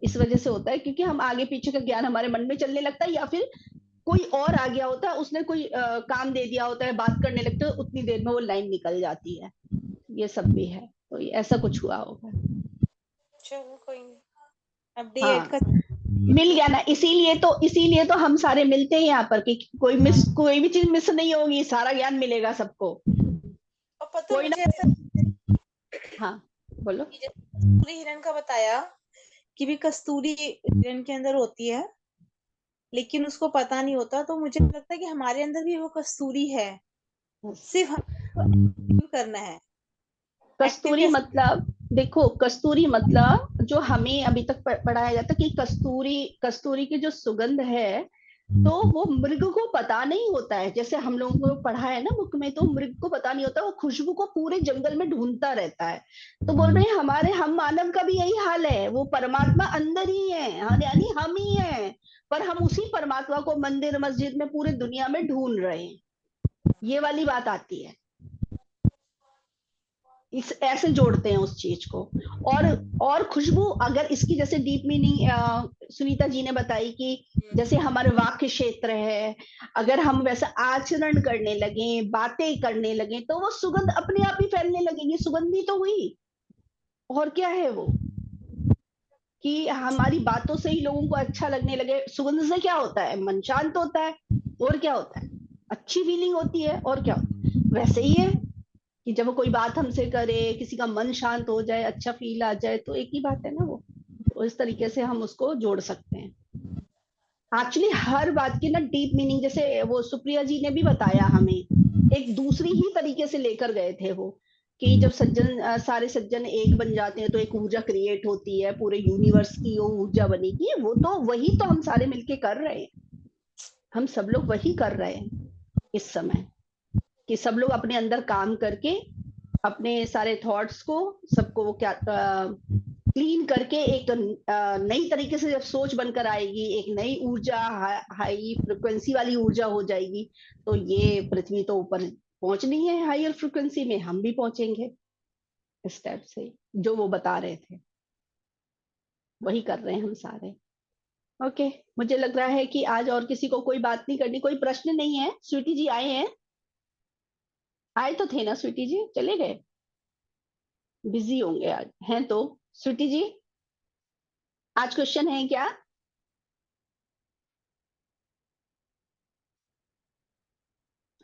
इस वजह से होता है क्योंकि हम आगे पीछे का ज्ञान हमारे मन में चलने लगता है, या फिर कोई और आ गया होता है, उसने कोई काम दे दिया होता है, बात करने लगते हैं, उतनी देर में वो लाइन निकल जाती है। ये सब भी है, तो ये ऐसा कुछ हुआ होगा। चलो कोई नहीं, अब D8 हाँ, का मिल गया ना, इसीलिए तो हम सारे मिलते हैं यहाँ पर कि कोई भी चीज मिस नहीं होगी, सारा ज्ञान मिलेगा सबको। और पता है कोई ना। मुझे ऐसा हाँ, बोलो। कि जैसे कस्तूरी हिरण का बताया कि भी कस्तूरी हिरण के अंदर होती है, लेकिन उसको पता नहीं होता, तो मुझे लगता है कि हमारे अंदर भी वो कस्तूरी है, सिर्फ हमको एक्टिव करना है। एक्टिव कस्तूरी कैसे? मतलब, देखो कस्तूरी मतलब जो हमें अभी तक पढ़ाया जाता कि कस्तूरी कस्तूरी की जो सुगंध है, तो वो मृग को पता नहीं होता है, जैसे हम लोगों को पढ़ा है ना बुक में, तो मृग को पता नहीं होता, वो खुशबू को पूरे जंगल में ढूंढता रहता है। तो बोल रहे हैं हम मानव का भी यही हाल है, वो परमात्मा अंदर ही है, यानी हम ही है, पर हम उसी परमात्मा को मंदिर मस्जिद में पूरे दुनिया में ढूंढ रहे हैं, ये वाली बात आती है। इस ऐसे जोड़ते हैं उस चीज को। और खुशबू, अगर इसकी जैसे डीप मीनिंग सुनीता जी ने बताई कि जैसे हमारे वाक्य क्षेत्र है, अगर हम वैसा आचरण करने लगे, बातें करने लगे, तो वो सुगंध अपने आप ही फैलने लगेगी, सुगंधी तो हुई। और क्या है वो, कि हमारी बातों से ही लोगों को अच्छा लगने लगे। सुगंध से क्या होता है, मन शांत होता है, और क्या होता है, अच्छी फीलिंग होती है, और क्या होता है, वैसे ही है कि जब वो कोई बात हमसे करे, किसी का मन शांत हो जाए, अच्छा फील आ जाए, तो एक ही बात है ना वो। तो इस तरीके से हम उसको जोड़ सकते हैं। एक्चुअली हर बात की ना डीप मीनिंग, जैसे वो सुप्रिया जी ने भी बताया हमें, एक दूसरी ही तरीके से लेकर गए थे वो, कि जब सारे सज्जन एक बन जाते हैं तो एक ऊर्जा क्रिएट होती है, पूरे यूनिवर्स की वो ऊर्जा बनेगी, वो तो वही तो हम सारे मिलके कर रहे हैं, हम सब लोग वही कर रहे हैं इस समय, कि सब लोग अपने अंदर काम करके अपने सारे थॉट्स को, सबको वो क्या क्लीन करके एक नई तरीके से जब सोच बनकर आएगी, एक नई ऊर्जा, हाई फ्रिक्वेंसी वाली ऊर्जा हो जाएगी, तो ये पृथ्वी तो ऊपर पहुंचनी है, हायर फ्रिक्वेंसी में हम भी पहुंचेंगे। इस टाइप से जो वो बता रहे थे वही कर रहे हैं हम सारे। ओके, मुझे लग रहा है कि आज और किसी को कोई बात नहीं करनी, कोई प्रश्न नहीं है। स्वीटी जी आए हैं, आए तो थे ना स्वीटी जी, चले गए, बिजी होंगे आज हैं तो। स्वीटी जी, आज क्वेश्चन है क्या?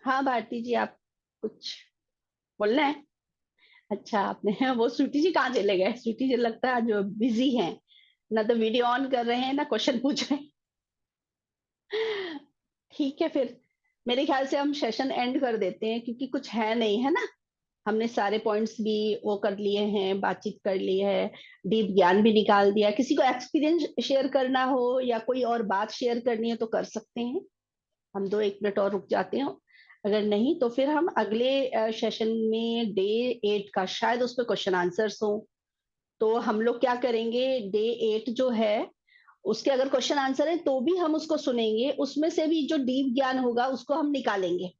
हाँ भारती जी, आप कुछ बोलना है? अच्छा, आपने वो स्वीटी जी कहाँ चले गए? स्वीटी जी लगता है जो बिजी हैं, ना तो वीडियो ऑन कर रहे हैं ना क्वेश्चन पूछ रहे हैं। ठीक है फिर, मेरे ख्याल से हम सेशन एंड कर देते हैं, क्योंकि कुछ है नहीं, है ना। हमने सारे पॉइंट्स भी वो कर लिए हैं, बातचीत कर ली है, डीप ज्ञान भी निकाल दिया। किसी को एक्सपीरियंस शेयर करना हो या कोई और बात शेयर करनी है तो कर सकते हैं। हम 2-1 मिनट और रुक जाते हैं, अगर नहीं तो फिर हम अगले सेशन में डे 8 का शायद उस पर क्वेश्चन आंसर्स हो, तो हम लोग क्या करेंगे, डे 8 जो है उसके अगर क्वेश्चन आंसर है तो भी हम उसको सुनेंगे, उसमें से भी जो डीप ज्ञान होगा उसको हम निकालेंगे,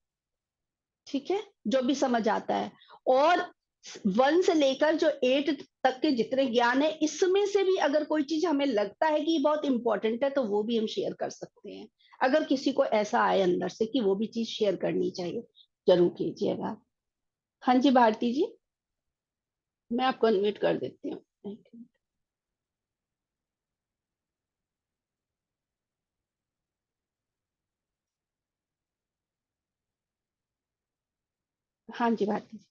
ठीक है, जो भी समझ आता है। और 1 से लेकर जो 8 तक के जितने ज्ञान है, इसमें से भी अगर कोई चीज हमें लगता है कि बहुत इंपॉर्टेंट है तो वो भी हम शेयर कर सकते हैं, अगर किसी को ऐसा आए अंदर से कि वो भी चीज शेयर करनी चाहिए, जरूर कीजिएगा। हाँ जी भारती जी, मैं आपको अनम्यूट कर देती हूँ। हाँ जी भारती जी।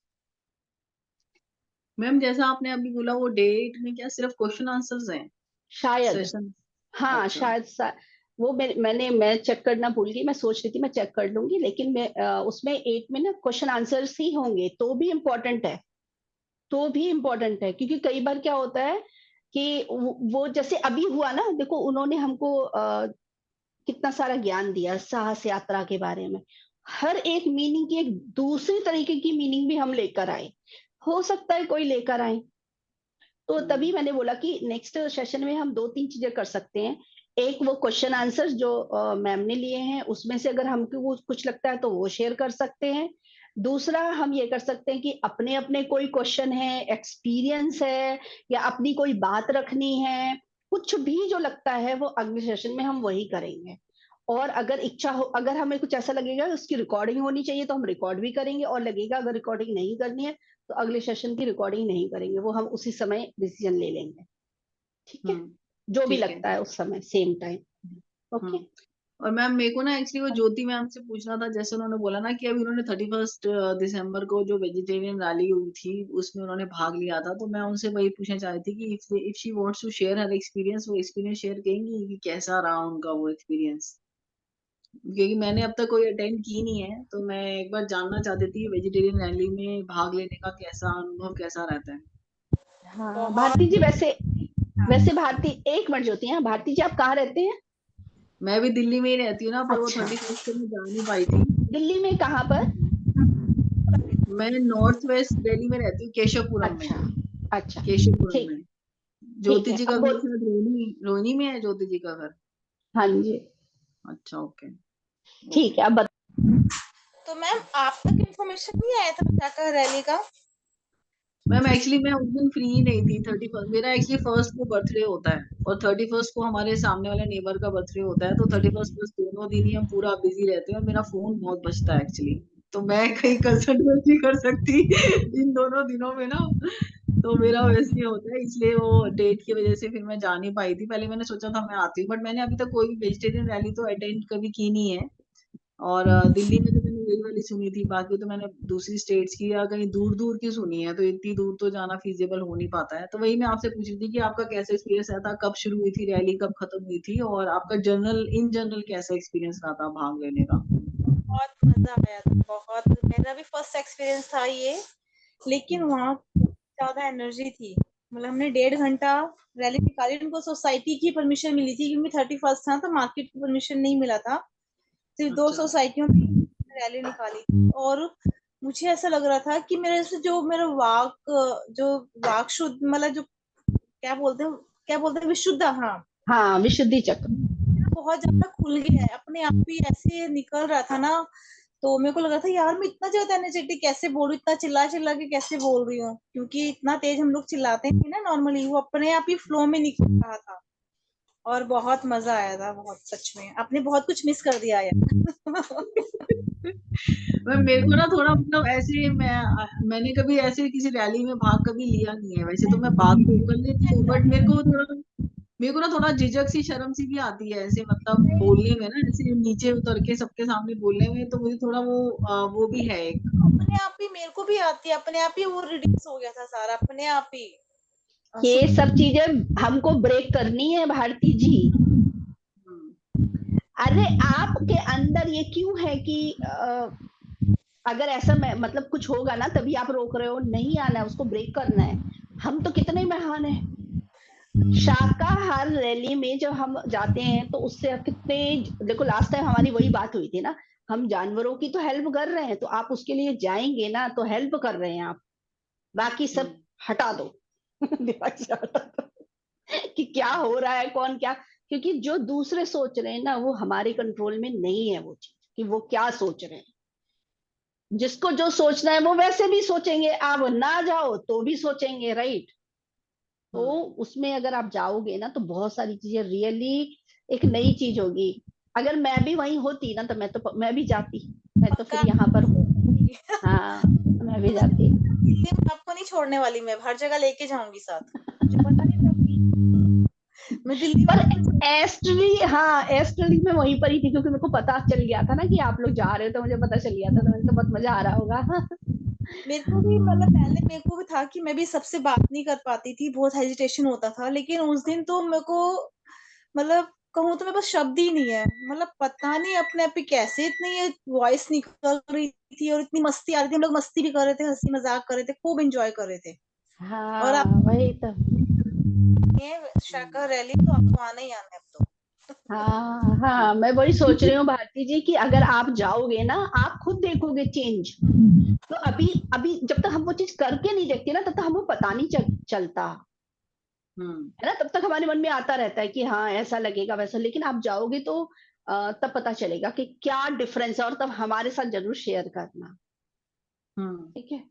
मैम जैसा आपने अभी बोला वो डेट में क्या सिर्फ क्वेश्चन आंसर्स हैं शायद, सेशन? हाँ अच्छा। शायद वो मैं चेक करना भूल गई, मैं सोच रही थी मैं चेक कर लूंगी, लेकिन मैं उसमें 8 में ना क्वेश्चन आंसर्स ही होंगे, तो भी इम्पोर्टेंट है, तो भी इम्पोर्टेंट है, क्योंकि कई बार क्या होता है कि वो जैसे अभी हुआ ना, देखो उन्होंने हमको कितना सारा ज्ञान दिया साहस यात्रा के बारे में, हर एक मीनिंग की एक दूसरी तरीके की मीनिंग भी हम लेकर आए, हो सकता है कोई लेकर आए, तो तभी मैंने बोला कि नेक्स्ट सेशन में हम 2-3 चीजें कर सकते हैं। एक वो क्वेश्चन आंसर्स जो मैम ने लिए हैं, उसमें से अगर हमको कुछ लगता है तो वो शेयर कर सकते हैं। दूसरा हम ये कर सकते हैं कि अपने अपने कोई क्वेश्चन है, एक्सपीरियंस है, या अपनी कोई बात रखनी है, कुछ भी जो लगता है वो अगले सेशन में हम वही करेंगे। और अगर इच्छा हो, अगर हमें कुछ ऐसा लगेगा उसकी रिकॉर्डिंग होनी चाहिए तो हम रिकॉर्ड भी करेंगे, और लगेगा अगर रिकॉर्डिंग नहीं करनी है तो अगले सेशन की रिकॉर्डिंग नहीं करेंगे, वो हम उसी समय डिसीजन ले लेंगे। ठीक है, जो भी ठीक है। लगता है उस समय सेम टाइम। ओके। और मैम मेरे को ना एक्चुअली वो ज्योति मैम से पूछना था, जैसे उन्होंने बोला ना कि अभी उन्होंने 31 दिसंबर को जो वेजिटेरियन रैली हुई थी उसमें उन्होंने भाग लिया था, तो मैं उनसे वही पूछना चाह रही थी कि if she wants to share her experience, वो एक्सपीरियंस शेयर करेंगी कि कैसा रहा उनका वो एक्सपीरियंस, क्योंकि मैंने अब तक कोई अटेंड की नहीं है, तो मैं एक बार जानना चाहती थी वेजिटेरियन रैली में भाग लेने का कैसा अनुभव कैसा रहता है। हाँ बहुत भारती जी, वैसे वैसे भारती, एक मिनट ज्योति, हैं भारती जी आप कहाँ रहते हैं? मैं भी दिल्ली में ही रहती हूँ ना, पर वो अच्छा, 31 को मैं जा नहीं पाई थी। दिल्ली में कहाँ पर? मैं नॉर्थ वेस्ट दिल्ली में रहती हूँ, केशवपुरम में। अच्छा अच्छा, केशवपुरम ठीक, में। ठीक ज्योति है जी का अब घर शायद रोहिणी रोहिणी में है, ज्योति जी का घर। हाँ जी, अच्छा, ओके। ठीक ओके है अब तो मैम आप तक इन्फॉर्मेशन नहीं आया था क्या का रैली का? मैम एक्चुअली मैं उस दिन फ्री ही नहीं थी। 31 मेरा एक्चुअली फर्स्ट को बर्थडे होता है, और 31 को हमारे सामने वाले नेबर का बर्थडे होता है, तो 31 प्लस दोनों दिन ही हम पूरा बिजी रहते हैं, और मेरा फोन बहुत बचता है एक्चुअली, तो मैं कहीं कंसंट्रेट नहीं कर सकती इन दोनों दिनों में ना, तो मेरा वैसे ही होता है, इसलिए वो डेट की वजह से फिर मैं जा नहीं पाई थी। पहले मैंने सोचा था मैं आती हूँ, बट मैंने अभी तक कोई भी वेजिटेरियन रैली तो अटेंड कभी की नहीं है, और दिल्ली में तो मैंने यही वाली सुनी थी, बाकी तो मैंने दूसरी स्टेट्स की या कहीं दूर दूर की सुनी है, तो इतनी दूर तो जाना फिजिबल हो नहीं पाता है, तो वही मैं आपसे पूछ रही थी कि आपका कैसा एक्सपीरियंस रहा था, कब शुरू हुई थी रैली, कब खत्म हुई थी, और आपका इन जनरल कैसा एक्सपीरियंस रहा था भाग लेने का? बहुत मजा आया था, बहुत। मेरा भी फर्स्ट एक्सपीरियंस था ये, लेकिन वहाँ ज्यादा एनर्जी थी। मतलब हमने 1.5 घंटा रैली निकाली, उनको सोसाइटी की परमिशन मिली थी क्योंकि 31 था, तो मार्केट की परमिशन नहीं मिला था, सिर्फ 2 अच्छा। सोसाइटियों में रैली निकाली। और मुझे ऐसा लग रहा था कि मेरे से जो मेरा वाक शुद्ध, मतलब जो क्या बोलते हैं विशुद्ध, हाँ, हाँ विशुद्धि चक्र। बहुत ज्यादा खुल गया है, अपने आप ही ऐसे निकल रहा था ना, तो मेरे को लगा था यार मैं इतना ज्यादा एनर्जेटिक कैसे बोल रही हूँ, इतना चिल्ला चिल्ला के कैसे बोल रही हूँ, क्योंकि इतना तेज हम लोग चिल्लाते नहीं ना नॉर्मली, वो अपने आप ही फ्लो में निकल रहा था, और बहुत मजा आया था, बहुत, सच में आपने बहुत कुछ मिस कर दिया यार। मेरे को ना थोड़ा मतलब ऐसे मैंने कभी ऐसे किसी रैली में भाग कभी लिया नहीं है, वैसे तो मैं बात तो कर लेती हूँ, बट मेरे को ना थोड़ा झिझक सी शर्म सी भी आती है ऐसे, मतलब बोलने में ना, ऐसे नीचे उतर के सबके सामने बोलने में, तो मुझे थोड़ा वो भी है एक। अपने आप ही मेरे को भी आती है, अपने आप ही वो रिड्यूस हो गया था सारा, अपने आप ही ये सब चीजें हमको ब्रेक करनी है भारती जी। अरे आपके अंदर ये क्यों है कि अगर ऐसा मतलब कुछ होगा ना तभी आप रोक रहे हो, नहीं आना है, उसको ब्रेक करना है। हम तो कितने महान हैं, शाकाहार रैली में जब हम जाते हैं तो उससे कितने, देखो लास्ट टाइम हमारी वही बात हुई थी ना, हम जानवरों की तो हेल्प कर रहे हैं, तो आप उसके लिए जाएंगे ना तो हेल्प कर रहे हैं आप, बाकी सब हटा दो दिमाग से हटा दो कि क्या हो रहा है, कौन क्या, क्योंकि जो दूसरे सोच रहे हैं ना वो हमारे कंट्रोल में नहीं है, वो चीज कि वो क्या सोच रहे हैं, जिसको जो सोचना है वो वैसे भी सोचेंगे, आप ना जाओ तो भी सोचेंगे, राइट? तो उसमें अगर आप जाओगे ना तो बहुत सारी चीजें रियली एक नई चीज होगी। अगर मैं भी वहीं होती ना तो मैं भी जाती, मैं तो फिर पक्का। यहाँ पर हूँ। हाँ मैं भी जाती। दिल्ली में आपको नहीं छोड़ने वाली, मैं हर जगह लेके जाऊंगी साथ, मुझे पता नहीं मैं दिल्ली पर में। एस्ट्रली, हाँ एस्ट्रली में वहीं पर ही थी, क्योंकि मेरे को पता चल गया था ना कि आप लोग जा रहे हो, तो मुझे पता चल गया था, तो मुझे तो बहुत मजा आ रहा होगा मेरे को भी मतलब पहले मेरे को भी था कि मैं भी सबसे बात नहीं कर पाती थी, बहुत हेजिटेशन होता था, लेकिन उस दिन तो मेरे को मतलब कहूँ तो मेरे पास शब्द ही नहीं है, मतलब पता नहीं अपने आप ही कैसे इतनी वॉइस निकल रही थी और इतनी मस्ती आ रही थी, हम लोग मस्ती भी कर रहे थे, हंसी मजाक कर रहे थे, खूब एंजॉय कर रहे थे। और आप हाँ वही तो। ये शाखा रैली तो आपको आना ही आना है अब तो। हाँ हाँ, मैं वही सोच रही हूँ भारती जी कि अगर आप जाओगे ना, आप खुद देखोगे चेंज। तो अभी अभी जब तक हम वो चीज करके नहीं देखते ना, तब तक हमें पता नहीं चलता है ना। तब तक हमारे मन में आता रहता है कि हाँ ऐसा लगेगा वैसा, लेकिन आप जाओगे तो तब पता चलेगा कि क्या डिफरेंस है, और तब हमारे साथ जरूर शेयर करना। ठीक है।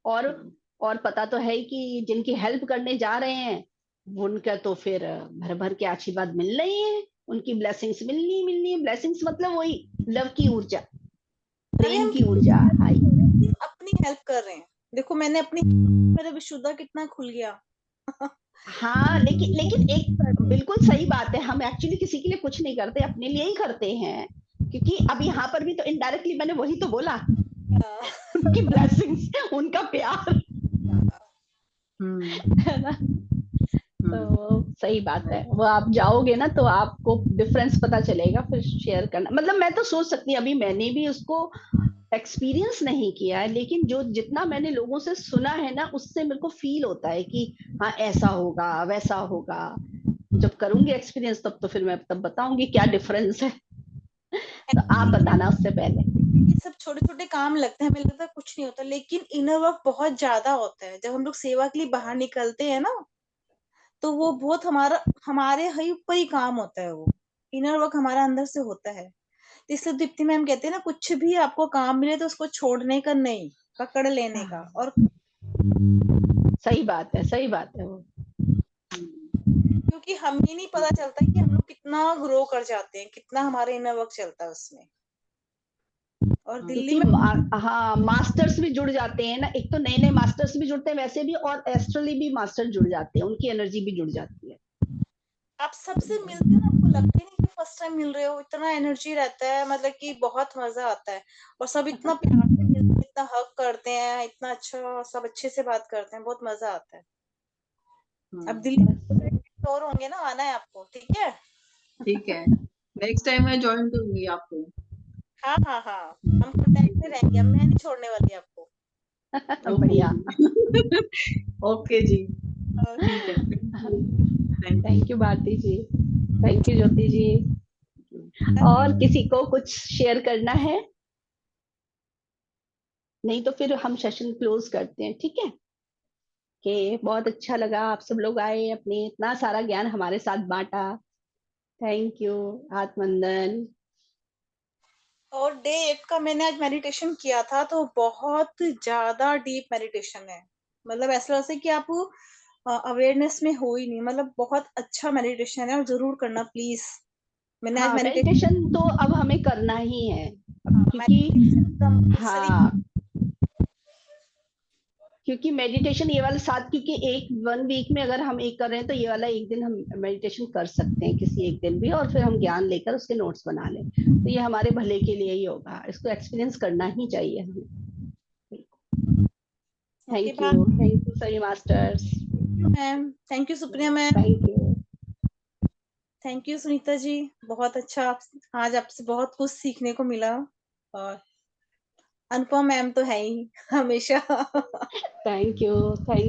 और और पता तो है ही कि जिनकी हेल्प करने जा रहे हैं, उनका तो फिर भर भर के आशीर्वाद मिलना ही है, उनकी ब्लेसिंग्स मिलनी मिलनी है। ब्लेसिंग्स मतलब वही लव की ऊर्जा, अरे प्रेम हम की ऊर्जा। हाई। सिर्फ अपनी हेल्प कर रहे हैं, देखो मैंने अपनी मेरा विशुद्धा कितना खुल गया। हाँ लेकिन लेकिन एक बिल्कुल सही बात है, हम एक्चुअली किसी के लिए कुछ नहीं करते, अपने लिए ही करते हैं। क्योंकि अब यहाँ पर भी तो इनडायरेक्टली मैंने वही तो बोला, उनकी ब्लेसिंग्स, उनका प्यार, है ना। तो सही बात है, वो आप जाओगे ना तो आपको डिफरेंस पता चलेगा, फिर शेयर करना। मतलब मैं तो सोच सकती हूँ, अभी मैंने भी उसको एक्सपीरियंस नहीं किया है, लेकिन जो जितना मैंने लोगों से सुना है ना, उससे मेरे को फील होता है कि हाँ ऐसा होगा वैसा होगा। जब करूंगी एक्सपीरियंस तब तो फिर मैं तब बताऊंगी क्या डिफरेंस है। तो आप बताना उससे पहले। ये सब छोटे छोटे काम लगते हैं, हमें लगता है कुछ नहीं होता, लेकिन इनर वर्क बहुत ज्यादा होता है। जब हम लोग सेवा के लिए बाहर निकलते हैं ना, तो वो बहुत हमारे ही ऊपर ही काम होता है। वो इनर वर्क हमारा अंदर से होता है। तो इसलिए दीप्ति मैम कहते हैं ना, कुछ भी आपको काम मिले तो उसको छोड़ने का नहीं, पकड़ लेने का। और सही बात है, सही बात है वो। क्योंकि हमें नहीं पता चलता कि हम लोग कितना ग्रो कर जाते हैं, कितना हमारे इनर वर्क चलता है उसमें। और दिल्ली क्योंकि में हाँ मास्टर्स भी जुड़ जाते हैं ना, एक तो नए नए मास्टर्स भी जुड़ते हैं वैसे भी, और एस्ट्रली भी मास्टर जुड़ जाते हैं, उनकी एनर्जी भी जुड़ जाती है। आप सबसे मिलते हो ना, आपको लगता ही नहीं कि फर्स्ट टाइम मिल रहे हो, इतना एनर्जी रहता है, मतलब कि बहुत मजा आता है। और सब इतना प्यार से मिलते हैं, इतना हक करते हैं, इतना अच्छा, सब अच्छे से बात करते हैं, बहुत मजा आता है। अब दिल्ली में और होंगे ना, आना है आपको, ठीक है। ठीक है, नेक्स्ट टाइम मैं ज्वाइन करूंगी आपको। हाँ हाँ हाँ, हम कांटेक्ट में रहेंगे, मैं नहीं छोड़ने वाली आपको। बढ़िया। ओके जी, ठीक है, thank thank you Bharti ji, thank you Jyoti ji. You. और किसी को कुछ शेयर करना है? नहीं तो फिर हम सेशन क्लोज करते हैं, ठीक है। कि बहुत अच्छा लगा, आप सब लोग आए, अपने इतना सारा ज्ञान हमारे साथ बांटा। Thank you. आत्मंदन। और डे 8 का मैंने आज मेडिटेशन किया था, तो बहुत ज्यादा डीप मेडिटेशन है। मतलब ऐसा लगता है कि आप अवेयरनेस में हो ही नहीं, मतलब बहुत अच्छा मेडिटेशन है, और जरूर करना प्लीज। मैंने आज हाँ मेडिटेशन, मेडिटेशन तो अब हमें करना ही है, क्योंकि मेडिटेशन कंपल्सरी। हाँ, क्योंकि मेडिटेशन ये वाला साथ, क्योंकि एक 1 वीक में अगर हम एक कर रहे हैं तो ये वाला एक दिन हम मेडिटेशन कर सकते हैं, किसी एक दिन भी, और फिर हम ज्ञान लेकर उसके नोट्स बना लें, तो ये हमारे भले के लिए ही होगा, इसको एक्सपीरियंस करना ही चाहिए हमें। ओके थैंक यू सभी masters. Ma'am, thank you Supriya ma'am, thank you. Thank you Sunita ji. बहुत अच्छा, आज आपसे बहुत कुछ सीखने को मिला। और अनुपम मैम तो है ही हमेशा। Thank you. थैंक